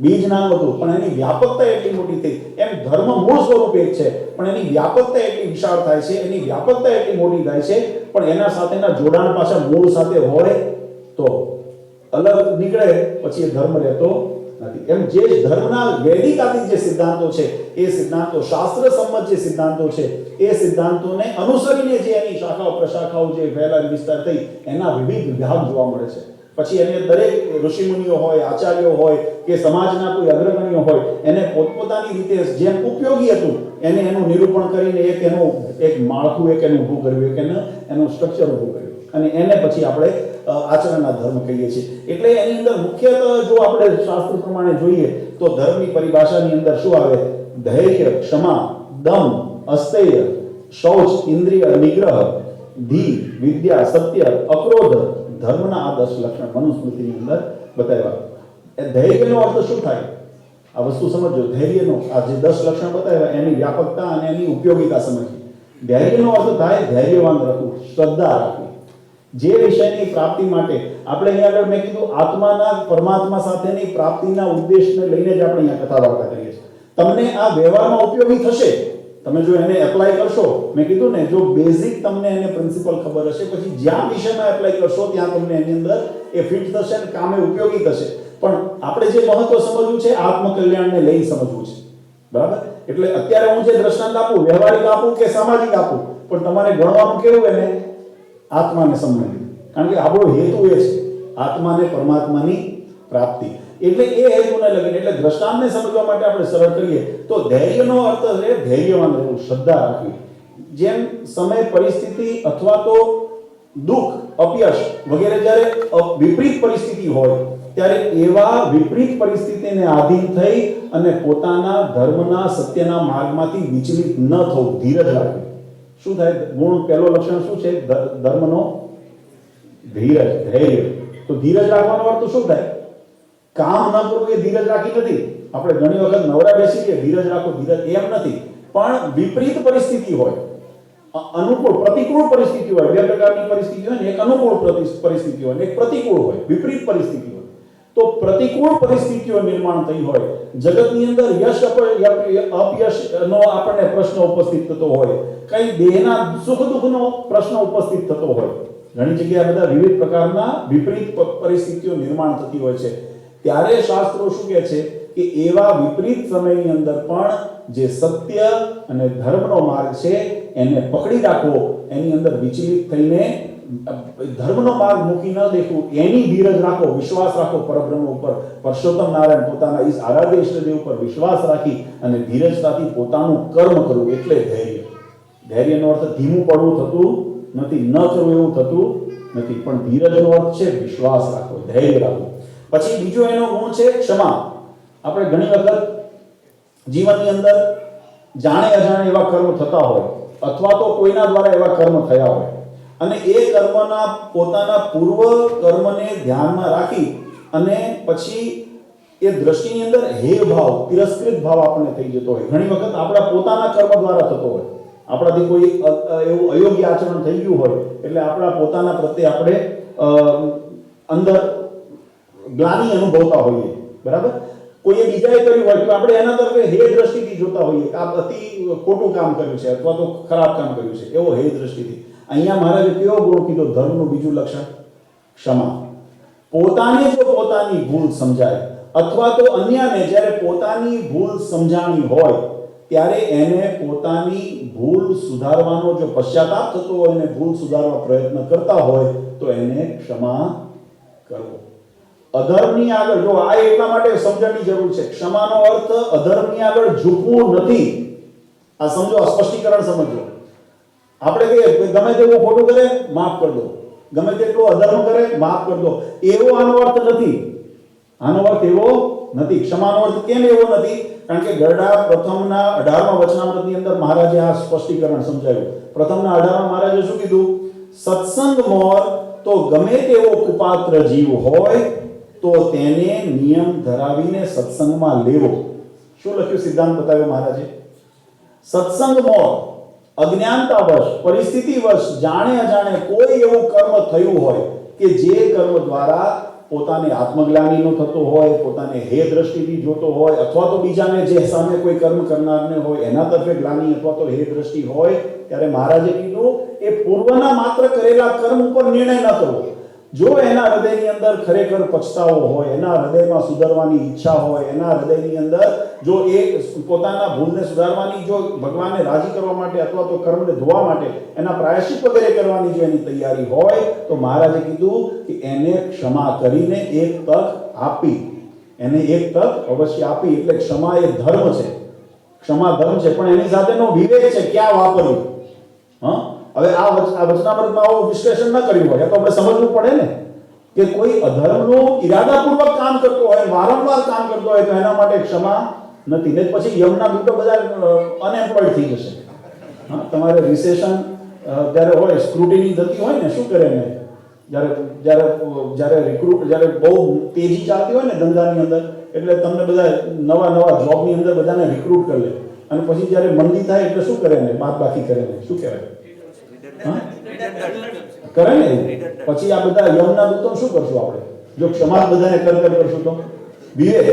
બીજ નાનું હતું, પણ એની વ્યાપકતા એટલી મોટી થઈ. એમ ધર્મ મૂળ સ્વરૂપ એક છે, પણ એની વ્યાપકતા એટલી વિશાળ થાય છે, એની વ્યાપકતા એટલી મોટી થાય છે, પણ એના સાથેના જોડાણ પાછા મૂળ સાથે હોય તો અલગ નીકળે પછી એ ધર્મ રહેતો નથી. એમ જે ધર્મના વૈદિક આદિક જે સિદ્ધાંતો છે, એ સિદ્ધાંતો શાસ્ત્ર સંમત જે સિદ્ધાંતો છે, એ સિદ્ધાંતોને અનુસરીને જે એની શાખાઓ પ્રશાખાઓ જે ફેલાવી વિસ્તાર થઈ, એના વિવિધ વિભાગ જોવા મળે છે. પછી એને દરેક ઋષિમુનિઓ હોય, આચાર્યો હોય કે સમાજના કોઈ અગ્રગણ્યો હોય, એને પોતપોતાની રીતે જેમ ઉપયોગી હતું એને એનું નિરૂપણ કરીને એક માળખું એનું ઊભું કર્યું, એનું સ્ટ્રક્ચર ઊભું કર્યું, અને એને પછી આપણે આચરણના ધર્મ કહીએ છીએ. એટલે એની અંદર મુખ્યત્વે જો આપણે શાસ્ત્ર પ્રમાણે જોઈએ તો ધર્મની પરિભાષાની અંદર શું આવે? ધૈર્ય, ક્ષમા, દમ, અસ્થૈર્ય, શૌચ, ઇન્દ્રિય નિગ્રહ, ધી, વિદ્યા, સત્ય, અક્રોધ, ધર્મના આ 10 લક્ષણ મનુસ્મૃતિની અંદર બતાવ્યા. એ ધૈર્યનો અર્થ શું થાય? આ વસ્તુ સમજો. ધૈર્યનો આ જે 10 લક્ષણ બતાવ્યા એની વ્યાપકતા અને એની ઉપયોગિતા સમજી. ધૈર્યનો અર્થ થાય ધૈર્યવાન રહેવું, શ્રદ્ધા રાખવી. જે વિષયની પ્રાપ્તિ માટે આપણે અહીંયા આગળ મેં કીધું આત્માના પરમાત્મા સાથેની પ્રાપ્તિના ઉદ્દેશને લઈને જ આપણે અહીંયા કથા વાર્તા કરીએ છીએ. તમને આ વ્યવહારમાં ઉપયોગી થશે તમે જો એને એપ્લાય કરશો. મેં કીધું ને, જો બેઝિક તમને એને પ્રિન્સિપલ ખબર હશે, પછી જ્યાં વિષયમાં એપ્લાય કરશો ત્યાં તમને એની અંદર એ ફિટ થશે અને કામે ઉપયોગી થશે. પણ આપણે જે મહત્વ સમજવું છે આત્મકલ્યાણને લઈ સમજવું છે, બરાબર? એટલે અત્યારે હું જે દ્રષ્ટાંત આપું, વ્યવહારિક આપું કે સામાજિક આપું, પણ તમારે ગણવાનું કેવું એને? આત્માને સંબંધિત. કારણ કે આપણો હેતુ એ છે આત્માને પરમાત્માની પ્રાપ્તિ. એટલે એ હેતુને લગીને એટલે દ્રષ્ટાંતને સમજવા માટે આપણે સરળ કરીએ તો ધૈર્યનો અર્થ છે ધૈર્યવાન રહેવું, શ્રદ્ધા રાખવી. જેમ સમય, પરિસ્થિતિ અથવા તો દુઃખ, અપયશ વગેરે જ્યારે વિપરીત પરિસ્થિતિ હોય ત્યારે એવા વિપરીત પરિસ્થિતિને આધીન થઈ અને પોતાના ધર્મના સત્યના માર્ગમાંથી વિચલિત ન થવું, ધીરજ રાખવી. શું થાય? ગુણ પહેલો લક્ષણ શું છે ધર્મનો? ધીરજ, ધૈર્ય. તો ધીરજ રાખવાનો અર્થ શું થાય? કામ ન કરવું એ ધીરજ રાખી નથી. આપણે ઘણી વખત નવરા બેસી કે ધીરજ રાખો, ધીરજ એમ નથી. પણ વિપરીત પરિસ્થિતિ હોય, અનુકૂળ પ્રતિકૂળ પરિસ્થિતિ હોય. બે પ્રકારની પરિસ્થિતિ હોય ને, એક અનુકૂળ પરિસ્થિતિ હોય ને એક પ્રતિકૂળ હોય, વિપરીત પરિસ્થિતિ હોય. તો પ્રતિકૂળ પરિસ્થિતિઓ નિર્માણ થઈ હોય, જગતની અંદર યશ અપયશનો આપણને પ્રશ્ન ઉપસ્થિત થતો હોય, કઈ દેહના સુખ દુઃખનો પ્રશ્ન ઉપસ્થિત થતો હોય, ઘણી જગ્યાએ બધા વિવિધ પ્રકારના વિપરીત પરિસ્થિતિઓ નિર્માણ થતી હોય છે. ત્યારે શાસ્ત્રો શું કહે છે કે એવા વિપરીત સમયની અંદર પણ જે સત્ય અને ધર્મનો માર્ગ છે એને પકડી રાખવો, એની અંદર વિચલિત થઈને ધર્મનો માર્ગ મૂકી ન દેખવું, એની ધીરજ રાખો, વિશ્વાસ રાખો પરબ્રહ્મ ઉપર. પરસોત્તમ નારાયણ પોતાના આરાધ્ય ઇષ્ટદેવ ઉપર વિશ્વાસ રાખી અને ધીરજતાથી પોતાનું કર્મ કરવું, એટલે ધૈર્ય. ધૈર્યનો અર્થ ધીમું પડવું થતું નથી, ન કરવું એવું થતું નથી, પણ ધીરજનો અર્થ છે વિશ્વાસ રાખવો, ધૈર્ય રાખવું. પછી બીજો એનો ગુણ છે ક્ષમા. આપણે ઘણી વખત જીવનની અંદર જાણે અજાણે એવા કર્મ થતા હોય અથવા તો કોઈના દ્વારા એવા કર્મ થયા હોય અને એ કર્મના પોતાના પૂર્વ કર્મને ધ્યાનમાં રાખી અને પછી એ દ્રષ્ટિની અંદર હે ભાવ, તિરસ્કૃત ભાવ આપણને થઈ જતો હોય. ઘણી વખત આપણા પોતાના કર્મ દ્વારા થતો હોય, આપણાથી કોઈ એવું અયોગ્ય આચરણ થઈ ગયું હોય એટલે આપણા પોતાના પ્રત્યે આપણે અંદર ગ્લાનિ અનુભવતા હોઈએ, બરાબર? કોઈએ બીજાએ કર્યું હોય તો આપણે એના તરફ હે દ્રષ્ટિથી જોતા હોઈએ કે આ અતિ ખોટું કામ કર્યું છે અથવા તો ખરાબ કામ કર્યું છે, એવો હે દ્રષ્ટિથી. અહીંયા મહારાજે કેવો ગુણ કીધો? ધર્મનું બીજું લક્ષણ ક્ષમા. પોતાને જો પોતાની ભૂલ સમજાય અથવા તો અન્યને જ્યારે પોતાની ભૂલ સમજાણી હોય ત્યારે એને પોતાની ભૂલ સુધારવાનો જો પશ્ચાતાપ થતો હોય અને ભૂલ સુધારવા પ્રયત્ન કરતા હોય તો એને ક્ષમા કરવો. અધર્મની આગળ જો આ એટલા માટે સમજણની જરૂર છે. ક્ષમાનો અર્થ અધર્મની આગળ ઝૂકવું નથી. આ સમજો, આ સ્પષ્ટીકરણ સમજો. આપણે કહીએ કે ગમે તેવું ખોટું કરે માફ કરી દો, ગમે તેટલું અધર્મ કરે માફ કરી દો, એવો આનો અર્થ નથી. આનો અર્થ એવો નથી. ક્ષમાનો અર્થ કેમ એવો નથી? કારણ કે ગરડા પ્રથમના 18મા વચનામૃતની અંદર મહારાજે આ સ્પષ્ટીકરણ સમજાવ્યું. પ્રથમના 18માં મહારાજે શું કીધું? સત્સંગ મોર તો ગમે તેવો કુપાત્ર જીવ હોય તો તેને નિયમ ધરાવીને સત્સંગમાં લેવો. શું લખ્યું? સિદ્ધાંત બતાવ્યો મહારાજે. સત્સંગ મોર અજ્ઞાનતાવશ, પરિસ્થિતિવશ, જાણે અજાણે કોઈ એવું કર્મ થયું હોય કે જે કર્મ દ્વારા પોતાને આત્મગ્લાનિનો થતો હોય, પોતાને હે દ્રષ્ટિથી જોતો હોય, અથવા તો બીજાને જે સામે કોઈ કર્મ કરનારને હોય એના તરફે ગ્લાનિ અથવા તો હે દ્રષ્ટિ હોય, ત્યારે મહારાજે કીધું એ પૂર્વના માત્ર કરેલા કર્મ ઉપર નિર્ણય ન કરવો. જો એના હૃદયની અંદર ખરેખર પછતાવો હોય, એના હૃદયમાં સુધારવાની ઈચ્છા હોય, એના હૃદયની અંદર જો એ પોતાના ભૂલને સુધારવાની, જો ભગવાનને રાજી કરવા માટે અથવા તો કર્મને ધોવા માટે એના પ્રાયશ્ચિત વગેરે કરવાની જો એની તૈયારી હોય તો મહારાજે કીધું કે એને ક્ષમા કરીને એક તક આપી, એને એક તક અવશ્ય આપી. એટલે ક્ષમા એ ધર્મ છે, ક્ષમા ધર્મ છે, પણ એની સાથેનો વિવેક છે ક્યાં વાપરવું. હા, હવે આ વચનામૃતમાં આવું વિશ્લેષણ ન કર્યું હોય તો આપણે સમજવું પડે ને કે કોઈ અધર્મનું ઈરાદાપૂર્વક કામ કરતો હોય, વારંવાર કામ કરતો હોય તો એના માટે ક્ષમા નથી. ને પછી યમના દૂતો બધા અનએમ્પ્લોયડ થઈ જશે. હા, તમારે રિસેશન જ્યારે હોય, સ્ક્રુટિની થતી હોય ને, શું કરે ને, જ્યારે બહુ તેજી ચાલતી હોય ને ધંધાની અંદર, એટલે તમને બધા નવા જોબની અંદર બધાને રિક્રુટ કરી લે, અને પછી જ્યારે મંદી થાય એટલે શું કરે ને, બાદબાકી કરે ને, શું કહેવાય કરે ને. પછી આ બધા યમના દૂતો શું કરશું આપણે? જો ક્ષમા બધાને કરશું તો? વિવેક,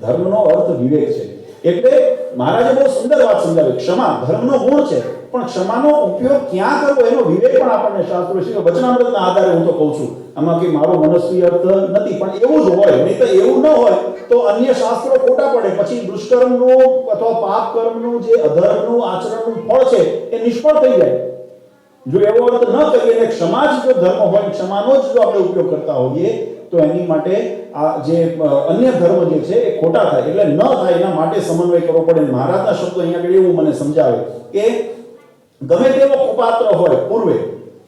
ધર્મનો અર્થ વિવેક છે. એટલે મહારાજે બહુ સુંદર વાત સમજાવી. ક્ષમા ધર્મનો ગુણ છે, પણ ક્ષમાનો ઉપયોગ ક્યાં કરવો એનો વિવેક પણ આપણને શાસ્ત્રો છે. વચનામૃતના આધારે હું તો કહું છું, આમાં કે મારો મનસ્વી અર્થ નથી, પણ એવું જ હોય. નહીં તો એવું ન હોય તો અન્ય શાસ્ત્રો ખોટા પડે. પછી દુષ્કર્મનું અથવા પાપ કર્મનું જે અધર્મનું આચરણનું ફળ છે એ નિષ્ફળ થઈ જાય. જો એવો અર્થ ન કરીએ અને ક્ષમા જ જો ધર્મ હોય, ક્ષમાનો જ જો આપણે ઉપયોગ કરતા હોઈએ તો એની માટે આ જે અન્ય ધર્મ જે છે એ ખોટા થાય. એટલે ન થાય એના માટે સમન્વય કરવો પડે. મહારાજના શબ્દો અહીંયા આગળ એવું મને સમજાવે કે ગમે તેવો કુપાત્ર હોય,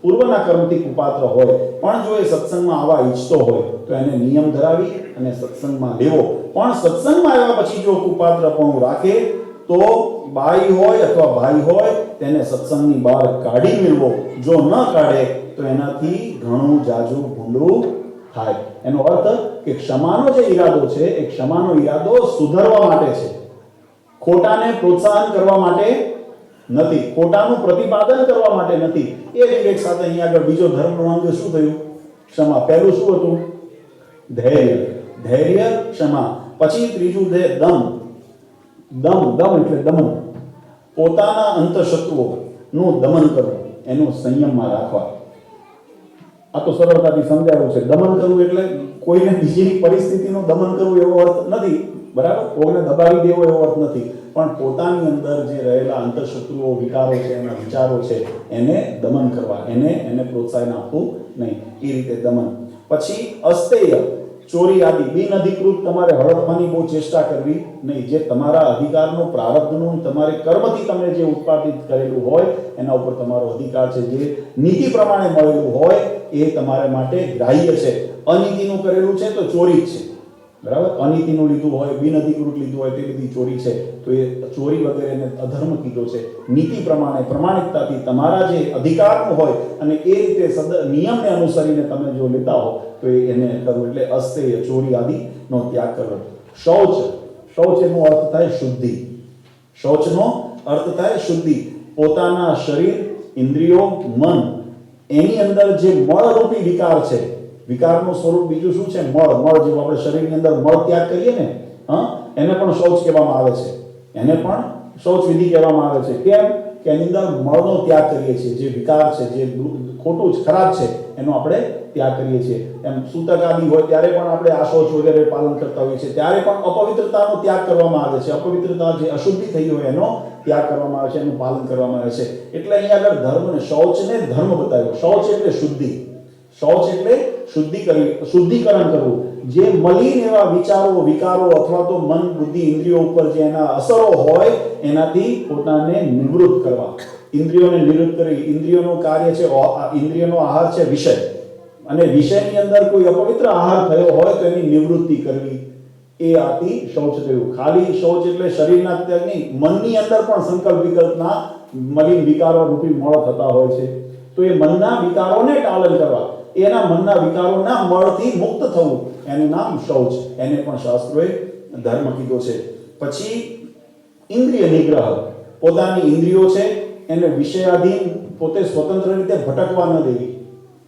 પૂર્વના કર્મથી કુપાત્ર હોય, પણ જો એ સત્સંગમાં આવવા ઈચ્છતો હોય તો એને નિયમ ધરાવી અને સત્સંગમાં લેવો. પણ સત્સંગમાં આવ્યા પછી જો કુપાત્રપણું રાખે તો બાઈ હોય અથવા ભાઈ હોય તેને સત્સંગની બહાર કાઢી મેળવો. જો ન કાઢે તો એનાથી ઘણું જાજુ ભૂંડું થાય. એનો અર્થ કે ક્ષમાનો જે ઈરાદો છે એ ક્ષમાનો ઈરાદો સુધારવા માટે છે, ખોટાને પ્રોત્સાહન કરવા માટે નથી, ખોટાનું પ્રતિપાદન કરવા માટે નથી. એ વિવેક સાથે અહીંયા આગળ બીજો ધર્મનો અંગ શું થયું? ક્ષમા. પહેલું શું હતું? ધૈર્ય, ક્ષમા. પછી ત્રીજું દમ એટલે દમન. પોતાના અંતઃશત્રુઓનું દમન કરવું, એનું સંયમમાં રાખવા. આ તો સરળતાથી સમજાવ્યું છે. દમન કરવું એટલે કોઈને બીજીની પરિસ્થિતિનું દમન કરવું એવો અર્થ નથી, બરાબર? કોઈને દબાવી દેવો એવો અર્થ નથી, પણ પોતાની અંદર જે રહેલા અંતઃશત્રુઓ, વિકારો છે, એના વિચારો છે, એને દમન કરવા, એને પ્રોત્સાહન આપવું નહીં. એ રીતે દમન. પછી અસ્તેય, ચોરી આદિ બિનઅધિકૃત તમારે હડપવાની બહુ ચેષ્ટા કરવી નહીં. જે તમારા અધિકારનું, પ્રારબ્ધનું, તમારે કર્મથી તમે જે ઉત્પાદિત કરેલું હોય એના ઉપર તમારો અધિકાર છે, જે નીતિ પ્રમાણે મળેલું હોય એ તમારા માટે ગ્રાહ્ય છે. અનીતિનું કરેલું છે તો ચોરી જ છે, બરાબર? અનીતિનું લીધું હોય, બિનઅધિકૃત લીધું હોય તે બધી ચોરી છે. તો એ ચોરી વગેરેને અધર્મ કીધો છે. નીતિ પ્રમાણે, પ્રમાણિકતાથી તમારા જે અધિકારનું હોય અને એ રીતે નિયમને અનુસરીને તમે જો લેતા હો તો એને કરવું. એટલે અસ્તેય, ચોરી આદિનો ત્યાગ કરવો. શૌચ એનો અર્થ થાય શુદ્ધિ. શૌચનો અર્થ થાય શુદ્ધિ. પોતાના શરીર, ઇન્દ્રિયો, મન, એની અંદર જે મળરૂપી વિકાર છે, વિકારનું સ્વરૂપ બીજું શું છે? મળ. જેવું આપણે શરીરની અંદર મળ ત્યાગ કરીએ ને, એને પણ શૌચ કહેવામાં આવે છે. એને પણ શૌચ વિધિ કહેવામાં આવે છે. કેમ? કે એની અંદર મળનો ત્યાગ કરીએ છીએ. જે વિકાર છે, જે ખોટું છે, ખરાબ છે, એનો આપણે ત્યાગ કરીએ છીએ. એમ સૂતક આદિ હોય ત્યારે પણ આપણે આ શૌચ વગેરે પાલન કરતા હોઈએ છીએ. ત્યારે પણ અપવિત્રતાનો ત્યાગ કરવામાં આવે છે. અપવિત્રતા, જે અશુદ્ધિ થઈ હોય એનો ત્યાગ કરવામાં આવે છે, એનું પાલન કરવામાં આવે છે. એટલે અહીંયા આગળ ધર્મને, શૌચને ધર્મ બતાવ્યો. શૌચ એટલે શુદ્ધિ. શૌચ એટલે શુદ્ધિકરણ કરવું, જે મલિન એવા વિચારો, વિકારો અથવા તો મન, બુદ્ધિ, ઇન્દ્રિયો ઉપર જે એના અસરો હોય એનાથી પોતાને નિવૃત્ત કરવા. ઇન્દ્રિયોને નિવૃત્ત કરી. ઇન્દ્રિયોનું કાર્ય છે, ઇન્દ્રિયોનો આહાર છે વિષય, અને વિષયની અંદર કોઈ અપવિત્ર આહાર થયો હોય તો એની નિવૃત્તિ કરવી, એ આથી શૌચ થયું. ખાલી શૌચ એટલે શરીરના ત્યાગ નહીં, મનની અંદર પણ સંકલ્પ વિકલ્પના મલિન વિકારો રૂપી મળ થતા હોય છે. તો એ મનના વિકારોને ટાળન કરવા, એના મનના વિકારોના મળથી મુક્ત થવું, એનું નામ શૌચ. એને પણ શાસ્ત્રોએ ધર્મ કીધો છે. પછી ઇન્દ્રિય નિગ્રહ, પોતાની ઇન્દ્રિયો છે એને વિષયાધીન પોતે સ્વતંત્ર રીતે ભટકવા ન દેવી,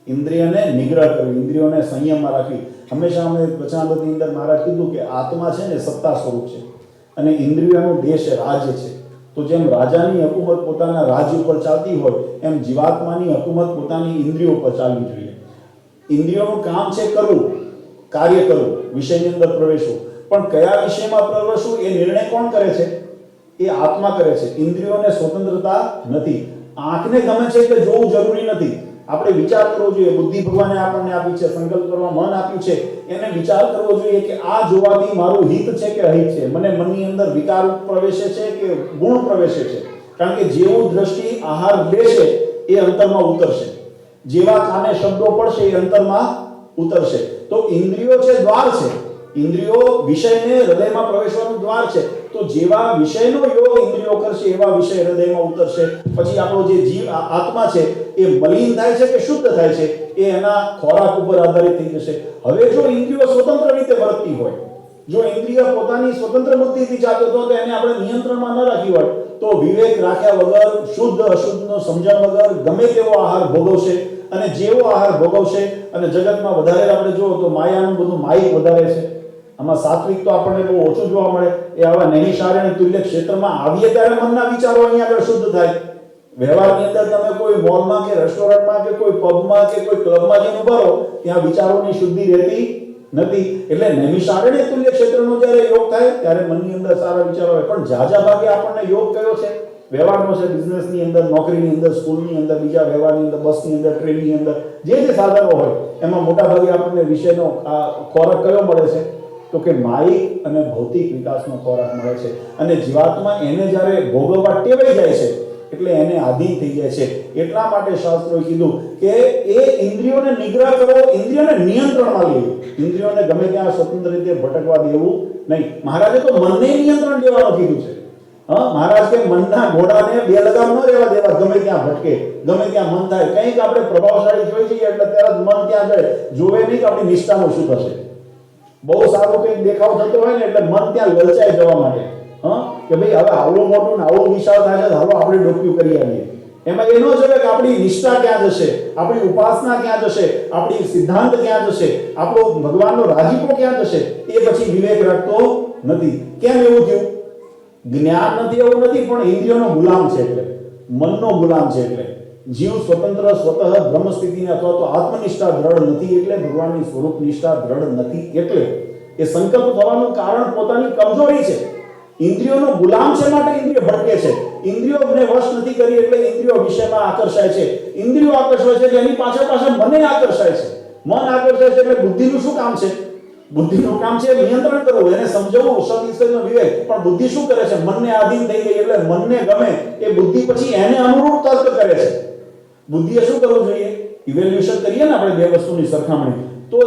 ઇન્દ્રિયને નિગ્રહ કરવી, ઇન્દ્રિયોને સંયમમાં રાખવી. હંમેશા અમે વચનામૃતની અંદર મહારાજ કીધું કે આત્મા છે ને સત્તા સ્વરૂપ છે અને ઇન્દ્રિયોનું દેશ રાજ્ય છે. તો જેમ રાજાની હકુમત પોતાના રાજ્ય ઉપર ચાલતી હોય એમ જીવાત્માની હકુમત પોતાની ઇન્દ્રિયો પર ચાલવી જોઈએ. ઇન્દ્રિયોનું કામ છે કરવું, કાર્ય કરવું, વિષયની અંદર પ્રવેશવું, પણ કયા વિષયમાં પ્રવેશવું એ નિર્ણય કોણ કરે છે? એ આત્મા કરે છે. ઇન્દ્રિયોને સ્વતંત્રતા નથી. આંખને ગમે છે એટલે જોવું જરૂરી નથી. આપણે વિચાર કરવો જોઈએ. બુદ્ધિ ભગવાને આપણને આપી છે, સંકલ્પ કરવા મન આપ્યું છે, એને વિચાર કરવો જોઈએ કે આ જોવાથી મારું હિત છે કે અહિત છે, મને મનની અંદર વિકાર પ્રવેશે છે કે ગુણ પ્રવેશે છે. કારણ કે જેવું દ્રષ્ટિ આહાર લેશે એ અંતરમાં ઉતરશે, જેવા કાને શબ્દો પડશે એ અંતરમાં ઉતરશે. તો ઇન્દ્રિયો છે દ્વાર છે, ઇન્દ્રિયો વિષયને હૃદયમાં પ્રવેશવાનું દ્વાર છે. તો જેવા વિષયનો યોગ ઇન્દ્રિયો કરશે એવા વિષય હૃદયમાં ઉતરશે. પછી આપણો જે જીવ આત્મા છે એ મલિન થાય છે કે શુદ્ધ થાય છે એ એના ખોરાક ઉપર આધારિત થઈ જશે. હવે જો ઇન્દ્રિયો સ્વતંત્ર રીતે વર્તતી હોય, જો ઇન્દ્રિય પોતાની સ્વતંત્ર બુદ્ધિથી ચાલતો હતો તો એને આપણે નિયંત્રણમાં ન રાખી હોય તો વિવેક રાખ્યા વગર, શુદ્ધ અશુદ્ધનો સમજણ વગર ગમે તેવો આહાર ભોગવશે. અને જેવો આહાર ભોગવશે, અને જગતમાં વધારે આપણે જુઓ તો માયાનું બધું માયિક વધારે છે. આમાં સાત્વિક તો આપણને બહુ ઓછું જોવા મળે. એ આવા નૈમિષારણ્ય તુલ્ય ક્ષેત્રમાં આવીએ ત્યારે મનના વિચારો અહીંયા આગળ શુદ્ધ થાય. વ્યવહારની અંદર તમે કોઈ મોલમાં કે રેસ્ટોરન્ટમાં કે કોઈ પબમાં કે કોઈ ક્લબમાં જઈને ઉભા રહો, ત્યાં વિચારોની શુદ્ધિ રહેતી નથી. એટલે નૈમિષારણ્ય તુલ્ય ક્ષેત્રનો જ્યારે યોગ થાય ત્યારે મનની અંદર સારા વિચારો હોય. પણ ઝાઝા ભાગે આપણને યોગ કયો છે? વ્યવહારનો છે. બિઝનેસની અંદર, નોકરીની અંદર, સ્કૂલની અંદર, બીજા વ્યવહારની અંદર, બસની અંદર, ટ્રેનની અંદર, જે સાધનો હોય એમાં મોટા ભાગે આપણને વિષયનો ખોરાક કયો મળે છે? તો કે માયિક અને ભૌતિક વિકાસનો ખોરાક મળે છે. અને જીવાત્મા એને જ્યારે ભોગવવા ટેવાઈ જાય છે એટલે એને આધીન થઈ જાય છે. એટલા માટે શાસ્ત્રોએ કીધું કે એ ઇન્દ્રિયોને નિગ્રહ કરો, ઇન્દ્રિયોને નિયંત્રણમાં લેવું, ઇન્દ્રિયોને ગમે ત્યાં સ્વતંત્ર રીતે ભટકવા દેવું નહીં. મહારાજે તો મનને નિયંત્રણ લેવાનું કીધું છે. મહારાજ કે મનના ઘોડાને બે લગામ ન રહેવા દેવા, ગમે ત્યાં ભટકે, ગમે ત્યાં મન થાય. કંઈક આપણે પ્રભાવશાળી જોઈ જઈએ એટલે તરત મન ત્યાં જાય, જોવે નહીં કે આપણી નિષ્ઠાનું શું થશે. બહુ સારું કંઈક દેખાવ થતો હોય ને એટલે મન ત્યાં લલચાઈ જવા માટે, કે ભાઈ હવે આવડું મોટું ને આવડું વિશાળ થાય છે, હાલો આપણે ડોક્યું કરી આવીએ. એમાં એ ન જોવે કે આપણી નિષ્ઠા ક્યાં જશે, આપણી ઉપાસના ક્યાં જશે, આપણી સિદ્ધાંત ક્યાં જશે, આપણો ભગવાનનો રાજીપો ક્યાં જશે. એ પછી વિવેક રાખતો નથી. કેમ એવું થયું? જ્ઞાન નથી એવું નથી, પણ ઇન્દ્રિયોનો ગુલામ છે, એટલે મનનો ગુલામ છે. એટલે જીવ સ્વતંત્ર સ્વતઃ બ્રહ્મ સ્થિતિને અથવા તો આત્મનિષ્ઠા દ્રઢ નથી, એટલે ભગવાનની સ્વરૂપ નિષ્ઠા દ્રઢ નથી. એટલે એ સંકલ્પ થવાનું કારણ પોતાની કમજોરી છે. ઇન્દ્રિયોનો ગુલામ છે માટે ઇન્દ્રિય ભટકે છે. ઇન્દ્રિયોને વશ નથી કરી એટલે ઇન્દ્રિયો વિષયમાં આકર્ષાય છે. ઇન્દ્રિયો આકર્ષાય છે એટલે એની પાછળ મને આકર્ષાય છે. મન આકર્ષાય છે એટલે બુદ્ધિનું શું કામ છે? બુદ્ધિનું કામ છે નિયંત્રણ કરવું, એને સમજવું, સદિશયનો વિવેક. પણ બુદ્ધિ શું કરે છે? મનને આધીન થઈ ગઈ એટલે મનને ગમે એ બુદ્ધિ પછી એને અનુરૂપ તર્ક કરે છે. બુદ્ધિએ શું કરવું જોઈએ? ઇવેલ્યુએશન કરીએ ને આપણે બે વસ્તુની સરખામણી, તો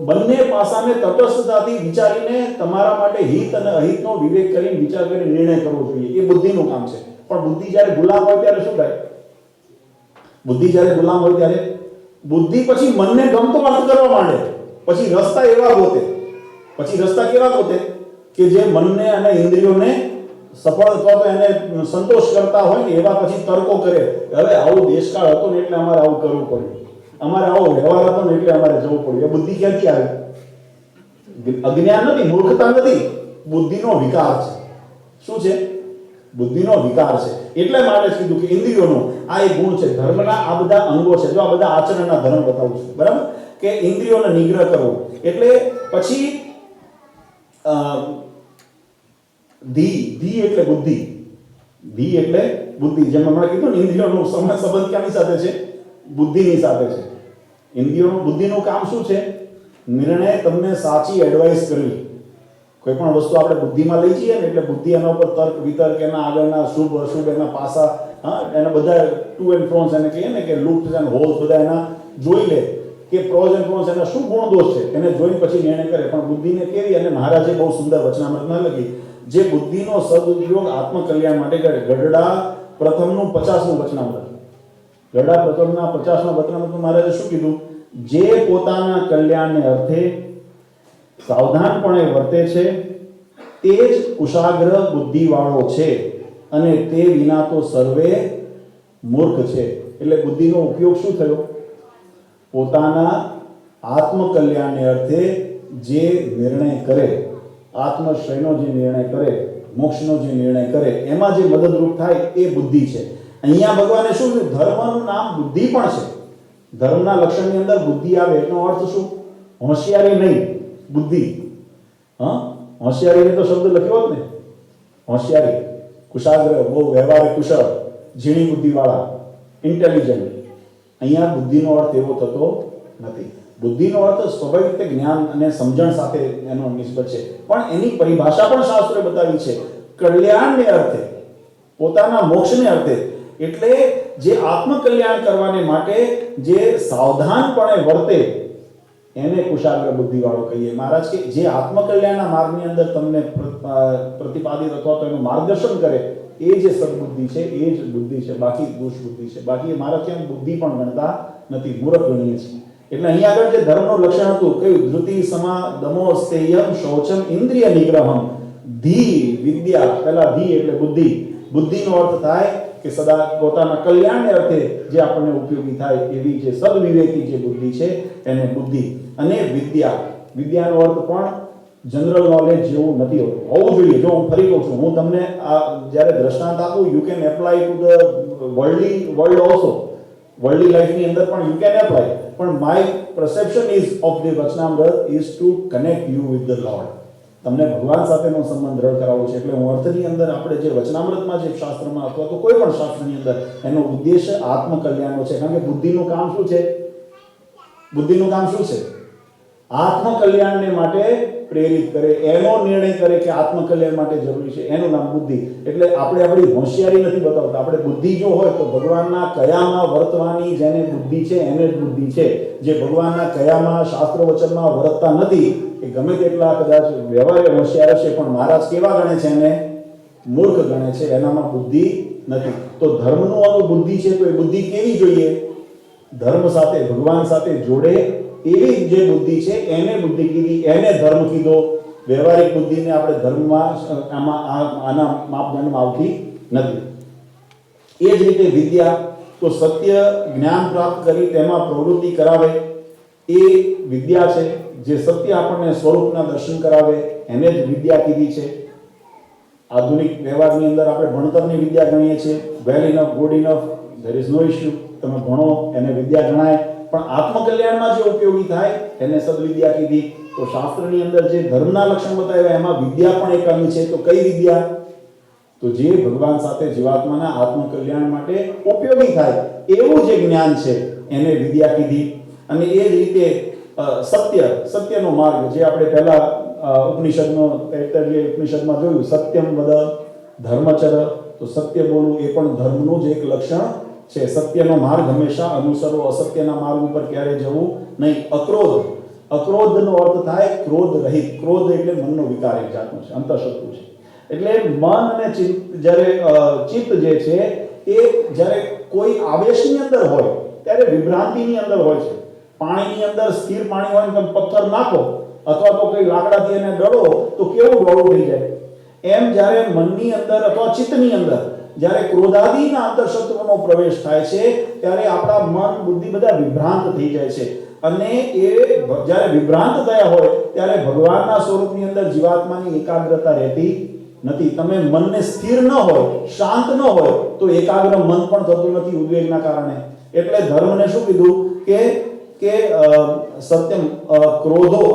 બંને પાસાને તટસ્થતાથી વિચારીને તમારા માટે હિત અને અહિતનો વિવેક કરીને વિચાર કરીને નિર્ણય કરવો જોઈએ. એ બુદ્ધિનું કામ છે. પણ બુદ્ધિ જ્યારે ગુલામ હોય ત્યારે શું થાય? બુદ્ધિ જ્યારે ગુલામ હોય ત્યારે બુદ્ધિ પછી મનને ગમતો અર્થ કરવા માંડે. પછી રસ્તા એવા ગોતે, પછી રસ્તા કેવા ગોતે કે જે મનને અને ઇન્દ્રિયોને સફળ અથવા તો એને સંતોષ કરતા હોય ને એવા પછી તર્કો કરે. હવે આવો દેશકાળ હતો ને એટલે અમારે આવું કરવું પડ્યું, અમારે આવો વ્યવહાર હતો ને એટલે અમારે જવું પડ્યું. એ બુદ્ધિ ક્યાંથી આવી? અજ્ઞાન નથી, મૂર્ખતા નથી, બુદ્ધિનો વિકાર છે. શું છે? બુદ્ધિનો વિકાર છે. એટલે માટે કીધું કે ઇન્દ્રિયોનો આ એક ગુણ છે. ધર્મના આ બધા અંગો છે. જો આ બધા આચરણના ધર્મ બતાવું છું, બરાબર, કે ઇન્દ્રિયોનો નિગ્રહ કરવો. એટલે પછી ધી એટલે બુદ્ધિ, ધી એટલે બુદ્ધિ. જેમ હમણાં કીધું ને ઇન્દ્રિયોનો સંબંધ ક્યાંની સાથે છે? બુદ્ધિની સાથે છે. ઇન્દ્રિયોનું બુદ્ધિનું કામ શું છે? નિર્ણય તમને સાચી એડવાઇસ કરવી. કોઈ પણ વસ્તુ આપણે બુદ્ધિમાં લઈ જઈએ ને એટલે બુદ્ધિ એના ઉપર તર્ક વિતર્ક એના આગળના શુભ અશુભ એના પાસા એના બધા ટુ એન્ડ ફ્રોન્સ એને કહીએ ને કે લૂપ્સ એન્ડ હોલ્સ બધા એના જોઈ લે કે પ્રોઝ એન્ડ કોન્સ એના શું ગુણ દોષ છે એને જોઈને પછી નિર્ણય કરે. પણ બુદ્ધિને કેવી, અને મહારાજે બહુ સુંદર વચનામૃતમાં લખી, જે બુદ્ધિનો સદુપયોગ આત્મકલ્યાણ માટે કરે. ગઢડા પ્રથમનું 50મું વચનામૃત, ગઢડા પ્રથમના 50મા વચનામૃતમાં મહારાજે શું કીધું? જે પોતાના કલ્યાણને અર્થે સાવધાનપણે વર્તે છે તે જ કુશાગ્ર બુદ્ધિવાળો છે, અને તે વિના તો સર્વે મૂર્ખ છે. એટલે બુદ્ધિનો ઉપયોગ શું થયો? પોતાના આત્મકલ્યાણને અર્થે જે નિર્ણય કરે, આત્મશ્રેયનો જે નિર્ણય કરે, મોક્ષનો જે નિર્ણય કરે, એમાં જે મદદરૂપ થાય એ બુદ્ધિ છે. અહીંયા ભગવાને શું કીધું? ધર્મનું નામ બુદ્ધિ પણ છે. ધર્મના લક્ષણની અંદર બુદ્ધિ આવે એનો અર્થ શું? હોશિયારી નહીં, બુદ્ધિ. હોશિયારીને તો શબ્દ લખ્યો જ ને, હોશિયારી, કુશાગ્ર, બહુ વ્યવહારિક, કુશળ, ઝીણી બુદ્ધિવાળા, ઇન્ટેલિજન્ટ. અહીંયા બુદ્ધિનો અર્થ એવો થતો નથી. બુદ્ધિનો અર્થ સ્વાભાવિક રીતે જ્ઞાન અને સમજણ સાથે એનો નિસ્બત છે, પણ એની પરિભાષા પણ શાસ્ત્રોએ બતાવી છે. કલ્યાણને અર્થે, પોતાના મોક્ષને અર્થે, એટલે જે આત્મકલ્યાણ કરવાને માટે જે સાવધાનપણે વર્તે એને કુશાગ્ર બુદ્ધિવાળો કહીએ. મહારાજ કે જે આત્મકલ્યાણના માર્ગની અંદર તમને પ્રતિપાદિત અથવા તો એનું માર્ગદર્શન કરે એ જે સદબુદ્ધિ છે એ જ બુદ્ધિ છે, બાકી દુષ્બુદ્ધિ છે. બાકી મહારાજ કેમ બુદ્ધિ પણ ગણતા નથી, મૂર્ખ ગણીએ છીએ. એટલે અહીંયા આગળ જે ધર્મનું લક્ષણ હતું કયું? ધૃતિ સમા દમો સ્થેયમ શૌચમ ઇન્દ્રિય નિગ્રહમ ધી વિદ્યા. પહેલા ધી એટલે બુદ્ધિ. બુદ્ધિનો અર્થ થાય કે સદા પોતાના કલ્યાણને અર્થે જે આપણને ઉપયોગી થાય એવી જે સદવિવેકી જે બુદ્ધિ છે એને બુદ્ધિ. અને વિદ્યા, વિદ્યાનો અર્થ પણ જનરલ નોલેજ જેવું નથી હોવું જોઈએ. જો હું ફરી કહું છું, હું તમને આ જ્યારે દ્રષ્ટાંત આપું, you can apply to the world also, worldly લાઈફની અંદર પણ યુ કેન એપ્લાય, પણ my perception is of the Vachanamrut is to connect you with the lord. તમને ભગવાન સાથેનો સંબંધ દ્રઢ કરાવવો છે. એટલે હું અર્થની અંદર આપણે જે વચનામૃતમાં જે શાસ્ત્રમાં અથવા તો કોઈ પણ શાસ્ત્રની અંદર એનો ઉદ્દેશ્ય આત્મકલ્યાણનો છે. કારણ કે બુદ્ધિનું કામ શું છે? બુદ્ધિનું કામ શું છે? આત્મકલ્યાણને માટે પ્રેરિત કરે, એનો નિર્ણય કરે કે આત્મકલ્યાણ માટે જરૂરી છે, એનું નામ બુદ્ધિ. એટલે આપણે આપણી હોશિયારી નથી બતાવતા. આપણે બુદ્ધિ જો હોય તો ભગવાનના કયામાં વર્તવાની જેને બુદ્ધિ છે એને જ બુદ્ધિ છે. જે ભગવાનના કયામાં શાસ્ત્ર વચનમાં વર્તતા નથી એ ગમે તેટલા કદાચ વ્યવહારે હોશિયાર છે, પણ મહારાજ કેવા ગણે છે? એને મૂર્ખ ગણે છે, એનામાં બુદ્ધિ નથી. તો ધર્મનું અનુ બુદ્ધિ છે, તો એ બુદ્ધિ કેવી જોઈએ? ધર્મ સાથે, ભગવાન સાથે જોડે એવી જે બુદ્ધિ છે એને બુદ્ધિ કીધી, એને ધર્મ કીધો. વ્યવહારિક બુદ્ધિને આપણે ધર્મમાં આના માપદંડમાં આવતી નથી. એ જ રીતે વિદ્યા, તો સત્ય જ્ઞાન પ્રાપ્ત કરી તેમાં પ્રવૃત્તિ કરાવે એ વિદ્યા છે. જે સત્ય આપણને સ્વરૂપના દર્શન કરાવે એને જ વિદ્યા કીધી છે. આધુનિક વ્યવહારની અંદર આપણે ભણતરની વિદ્યા ગણીએ છીએ. Well enough, good enough, there is no issue, તમે ભણો એને વિદ્યા ગણાય. પણ આત્મકલ્યાણમાં જે ઉપયોગી થાય એને સદવિદ્યા કીધી. તો શાસ્ત્રની અંદર જે ધર્મના લક્ષણ બતાવ્યા એમાં વિદ્યા પણ એક અંગ છે. તો કઈ વિદ્યા? તો જે ભગવાન સાથે જીવાત્માના આત્મકલ્યાણ માટે ઉપયોગી થાય એવું જે જ્ઞાન છે એને વિદ્યા કીધી. અને એ જ રીતે સત્યનો માર્ગ, જે આપણે પહેલા ઉપનિષદમાં જોયું, સત્યમ વદ ધર્મચર, તો સત્ય બોલવું એ પણ ધર્મનું જ એક લક્ષણ છે. સત્યનો માર્ગ હંમેશા અનુસરવો, અસત્યના માર્ગ ઉપર ક્યારે જવું નહીં. અક્રોધ, અક્રોધનો અર્થ થાય ક્રોધ રહિત. ક્રોધ એટલે મનનો વિકાર એક જાતનો છે, અંતઃશત્રુ છે. એટલે મન અને ચિત્ત જે છે એ જ્યારે કોઈ આવેશની અંદર હોય ત્યારે વિભ્રાંતિની અંદર હોય છે. પાણીની અંદર સ્થિર પાણી હોય ને તમે પથ્થર નાખો અથવા તો કોઈ લાકડાથી એને ડળો તો કેવું ડોળું થઈ જાય. એમ જ્યારે મનની અંદર અથવા ચિત્તની અંદર જ્યારે ક્રોધાદિના અંતઃશત્રુનો પ્રવેશ થાય છે ત્યારે આપણા મન બુદ્ધિ બધા વિભ્રાંત થઈ જાય છે. અને એ જ્યારે વિભ્રાંત થયા હોય ત્યારે ભગવાનના સ્વરૂપની અંદર જીવાત્માની એકાગ્રતા રહેતી નથી. તમે મનને સ્થિર ન હોય, શાંત ન હોય તો એકાગ્ર મન પણ થતું નથી ઉદ્વેગના કારણે. એટલે ધર્મને શું કીધું કે સત્યમ અક્રોધ રહેવો.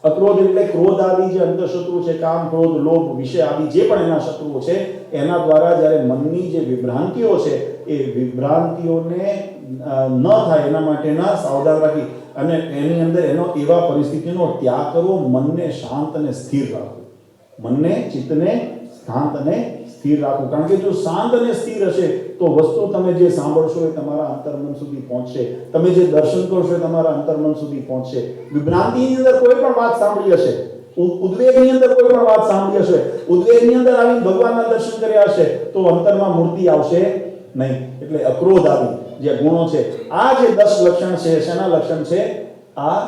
અક્રોધ એટલે ક્રોધ આદિ જે અંતઃશત્રુ છે, કામ, ક્રોધ, લોભ, વિષય આદિ જે પણ એના શત્રુઓ છે એના દ્વારા જ્યારે મનની જે વિભ્રાંતિઓ છે એ વિભ્રાંતિઓને ન થાય એના માટેના સાવધાન રાખી અને એની અંદર એનો એવા પરિસ્થિતિનો ત્યાગ કરવો, મનને શાંત અને સ્થિર રાખવું, મનને ચિત્તને શાંત અને સ્થિર રાખવું. કારણ કે જો શાંત અને સ્થિર હશે તો વસ્તુ તમે જે સાંભળશો એ તમારા અંતર્મન સુધી પહોંચશે, તમે જે દર્શન કરશો એ તમારા અંતર્મન સુધી પહોંચશે. વિભ્રાંતિની અંદર કોઈ પણ વાત સાંભળી હશે, ઉદ્વેગની અંદર કોઈ પણ વાત સાંભળી હશે, ઉદ્વેગની અંદર આવીને ભગવાનના દર્શન કર્યા હશે તો અંતરમાં મૂર્તિ આવશે નહીં. એટલે અક્રોધ આવી જે ગુણો છે, આ જે 10 લક્ષણ છે, શેના લક્ષણ છે? આ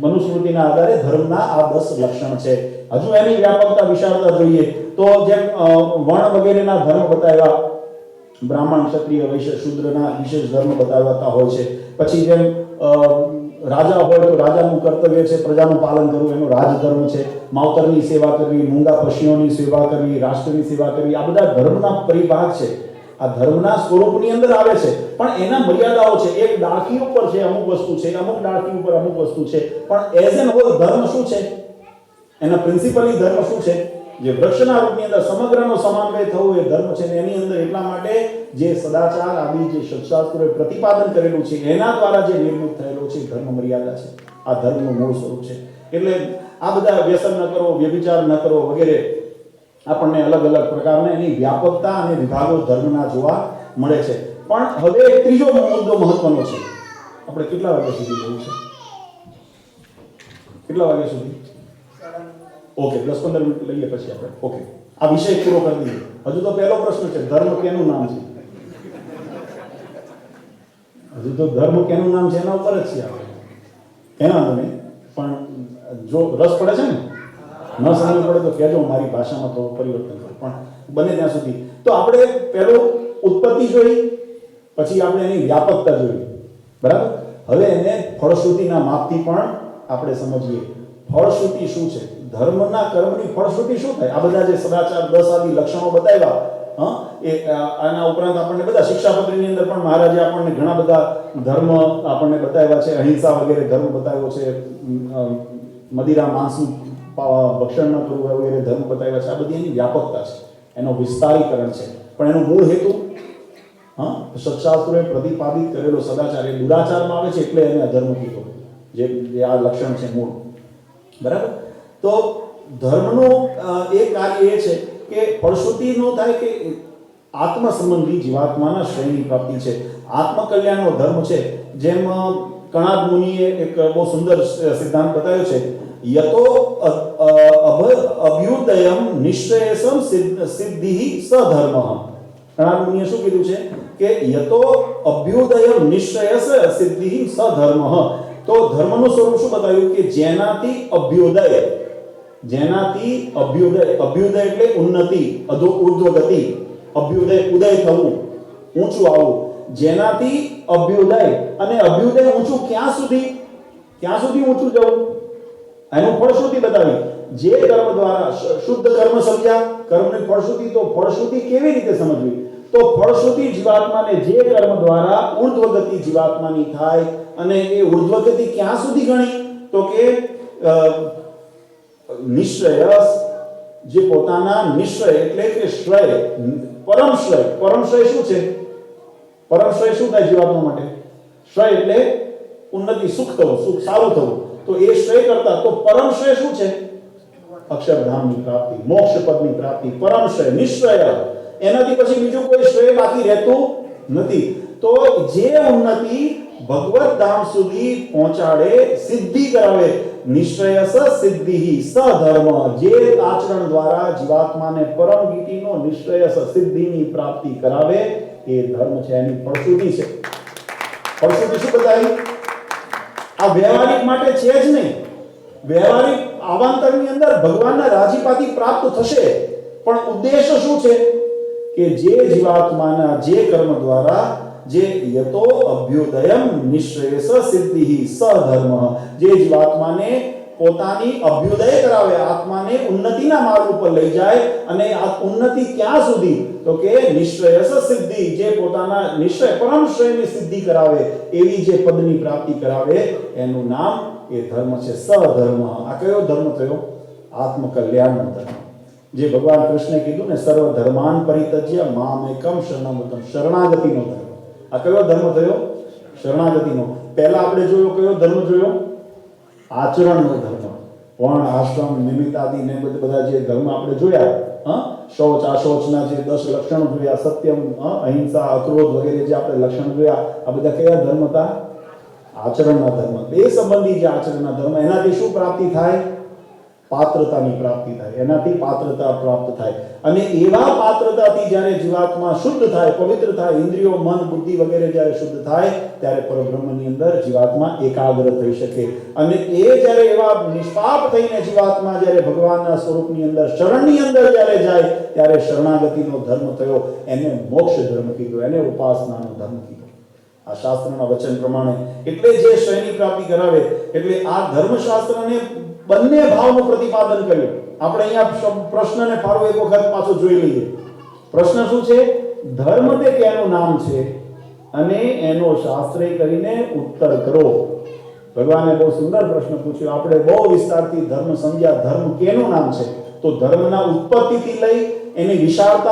મનુસ્મૃતિના આધારે ધર્મના આ 10 લક્ષણ છે. હજુ એની વ્યાપકતા વિશાળતા જોઈએ તો જેમ વર્ણ વગેરેના ધર્મ બતાવ્યા, બ્રાહ્મણ, ક્ષત્રિય, વૈશ્ય, શૂદ્રના વિશેષ ધર્મ બતાવતા હોય છે. પછી જેમ રાજા હોય તો રાજાનું કર્તવ્ય છે પ્રજાનું પાલન કરવું, એનો રાજધર્મ છે. માવતરની સેવા કરવી, મૂંગા પશુઓની સેવા કરવી, રાષ્ટ્રની સેવા કરવી, આ બધા ધર્મના પરિભાગ છે. આ ધર્મના સ્વરૂપની અંદર આવે છે, પણ એના મર્યાદાઓ છે. એક ડાળખી ઉપર છે અમુક વસ્તુ છે, અમુક ડાળખી ઉપર અમુક વસ્તુ છે, પણ એઝ એન હોલ ધર્મ શું છે? એના પ્રિન્સિપલી ધર્મ શું છે? જે વૃક્ષના રૂપની અંદર સમગ્રનો સમન્વય થવો એ ધર્મ છે. એની અંદર એટલા માટે જે સદાચાર આદિ જે સત્શાસ્ત્રોએ પ્રતિપાદન કરેલું છે એના દ્વારા જે નિર્મિત થયેલો છે ધર્મ મર્યાદા છે. આ ધર્મનું મૂળ સ્વરૂપ છે. એટલે આ બધા વ્યસન ન કરો, વ્યભિચાર ન કરો વગેરે આપણને અલગ અલગ પ્રકારના એની વ્યાપકતા અને વિભાગો ધર્મના જોવા મળે છે. પણ હવે એક ત્રીજો મુદ્દો મહત્વનો છે. આપણે કેટલા વાગ્યા સુધી જોયું છે? કેટલા વાગ્યા સુધી? ઓકે, 10-15 મિનિટ લઈએ પછી આપણે. ઓકે, આ વિષય પૂરો કરી દઈએ. હજુ તો પહેલો પ્રશ્ન છે, ધર્મ કેનું નામ છે? હજુ તો ધર્મ કેનું નામ છે એના ઉપર જ છીએ આપણે. એના તમે પણ જો રસ પડે છે ને, ન સમજ પડે તો કહેજો, મારી ભાષામાં થોડું પરિવર્તન કરો, પણ બને ત્યાં સુધી. તો આપણે પહેલું ઉત્પત્તિ જોઈ, પછી આપણે એની વ્યાપકતા જોઈ, બરાબર. હવે એને ફળશ્રુતિના માપથી પણ આપણે સમજીએ. ફળશ્રુતિ શું છે? ધર્મના કર્મની ફળશ્રુતિ શું થાય? આ બધા જે સદાચાર 10 આદિ લક્ષણો બતાવ્યા, આના ઉપરાંત આપણને બધા શિક્ષાપત્રીની અંદર પણ મહારાજે આપણને ઘણા બધા ધર્મ આપણને બતાવ્યા છે. અહિંસા વગેરે ધર્મ બતાવ્યો છે, મદિરા માંસનું ભક્ષણ ન કરવું વગેરે ધર્મ બતાવ્યા છે. આ બધી એની વ્યાપકતા છે, એનો વિસ્તારીકરણ છે. પણ એનો મૂળ હેતુ સત્શાસ્ત્રોએ પ્રતિપાદિત કરેલો સદાચાર એ દુરાચારમાં આવે છે, એટલે એને અધર્મ કીધો, જે આ લક્ષણ છે મૂળ, બરાબર. તો ધર્મનું એક કાર્ય એ છે કે ફળશ્રુતિ નો થાય કે આત્મ સંબંધી જીવાત્માના શ્રેયની પ્રાપ્તિ છે. આત્મકલ્યાણનો ધર્મ છે. જેમ કણાદ મુનિએ એક બહુ સુંદર સિદ્ધાંત બતાવ્યો છે, યતો અભ્યુદયમ નિશ્ચયસમ સિદ્ધિ સધર્મ. કણાદ મુનિએ શું કીધું છે કે યતો અભ્યુદયમ નિશ્ચયસ સિદ્ધિ સધર્મ. તો ધર્મનું સ્વરૂપ શું બતાવ્યું કે જેનાથી અભ્યુદય, અભ્યુદય એટલે ઉન્નતિ, ઉર્ધ્વગતિ. અભ્યુદય ઉદય થવું, ઊંચું આવવું. જેનાથી અભ્યુદય, અને અભ્યુદય ઊંચું ક્યાં સુધી ઊંચું જવું, એનું ફળશ્રુતિ બતાવી. જે કર્મ દ્વારા શુદ્ધ કર્મ સમજ્યા, કર્મની ફળશ્રુતિ. તો ફળશ્રુતિ કેવી રીતે સમજવી? તો ફળશ્રુતિ જીવાત્માને જે કર્મ દ્વારા ઉર્ધ્વગતિ જીવાત્માની થાય, અને એ ઉર્ધ્વગતિ ક્યાં સુધી ગણી? તો કે નિશ્ચય, જે પોતાના નિશ્ચય એટલે કે શ્રેય, પરમ શ્રેય. પરમ શ્રેય શું છે? પરમ શ્રેય શું થાય જીવાત્મા માટે? શ્રેય એટલે ઉન્નતિ, સુખ થવું, સુખ સારું થવું. તો એ શ્રેય કરતા તો પરમ શ્રેય શું છે? અક્ષરધામની પ્રાપ્તિ, મોક્ષ પદની પ્રાપ્તિ, પરમ શ્રેય, નિશ્ચય. એનાથી પછી બીજું કોઈ શ્રેય બાકી રહેતું નથી. તો જે ઉન્નતિ ભગવત ધામ સુધી પહોંચાડે, સિદ્ધિ કરાવે, નિશ્ચયસ સિદ્ધિ સધર્મ. જે આચરણ દ્વારા જીવાત્માને પરમ ગીતિનો નિશ્ચયસ સિદ્ધિની પ્રાપ્તિ કરાવે એ ધર્મ છે, એની ફળશ્રુતિ છે. ફળશ્રુતિ શું બતાવી? આ વ્યવહારિક માટે છે જ નહીં. વ્યવહારિક આવાંતરની અંદર ભગવાનના રાજીપાથી પ્રાપ્ત થશે, પણ ઉદ્દેશ શું છે? કે જે જીવાત્માના જે કર્મ દ્વારા જે યતો અભ્યુદયમ નિશ્ચયસ સિદ્ધિ સધર્મ, જે જીવાત્માને પોતાની અભ્યુદય કરાવે, આત્માને ઉન્નતિના માર્ગ ઉપર લઈ જાય. અને આ ઉન્નતિ ક્યાં સુધી? તો કે નિશ્ચયસ સિદ્ધિ, જે પોતાના નિશ્ચય પરમ શ્રેયની સિદ્ધિ કરાવે, એવી જે પદની પ્રાપ્તિ કરાવે, એનું નામ એ ધર્મ છે, સધર્મ. આ કયો ધર્મ થયો? આત્મકલ્યાણનો ધર્મ. જે ભગવાન કૃષ્ણે કીધું ને, સર્વ ધર્માન પરિત્યજ્ય મામેકમ શરણમૃતમ, શરણાગતિનો ધર્મ. આ કયો ધર્મ થયો? શરણાગતિનો. પહેલા આપણે જોયો કયો ધર્મ જોયો? આચરણનો ધર્મ. વર્ણ આશ્રમ નિમિત્ત આદિ ને બધા જે ધર્મ આપણે જોયા, શૌચ અશૌચના જે 10 લક્ષણો જોયા, સત્યમ, અહિંસા, અક્રોધ વગેરે જે આપણે લક્ષણ જોયા, આ બધા કયા ધર્મ હતા? આચરણના ધર્મ. બે સંબંધી જે આચરણના ધર્મ, એનાથી શું પ્રાપ્તિ થાય? પાત્રતાની પ્રાપ્તિ થાય. એનાથી પાત્રતા પ્રાપ્ત થાય. અને એવા પાત્રતાથી જ્યારે જીવાત્મા શુદ્ધ થાય, પવિત્ર થાય, ઇન્દ્રિયો, મન, બુદ્ધિ વગેરે જ્યારે શુદ્ધ થાય, ત્યારે પરબ્રહ્મની અંદર જીવાત્મા એકાગ્ર થઈ શકે. અને એ જ્યારે એવા નિષ્પાપ થઈને જીવાત્મા જ્યારે ભગવાનના સ્વરૂપની અંદર, શરણની અંદર જ્યારે જાય, ત્યારે શરણાગતિનો ધર્મ થયો. એને મોક્ષ ધર્મ કીધો, એને ઉપાસનાનો ધર્મ કીધો. આ શાસ્ત્રના વચન પ્રમાણે. એટલે જે શયની પ્રાપ્તિ કરાવે, એટલે આ ધર્મશાસ્ત્રને બંને ભાવનું પ્રતિપાદન કર્યું. આપણે અહીંયા પ્રશ્નને ફાળો એક વખત પાછો જોઈ લઈએ. પ્રશ્ન શું છે? ધર્મ તે કેનું નામ છે અને એનો શાસ્ત્રે કરીને ઉત્તર કરો. ભગવાને બહુ સુંદર પ્રશ્ન પૂછ્યો. આપણે બહુ વિસ્તારથી ધર્મ સમજ્યા. ધર્મ કેનું નામ છે? તો ધર્મના ઉત્પત્તિથી લઈ એની વિશાળતા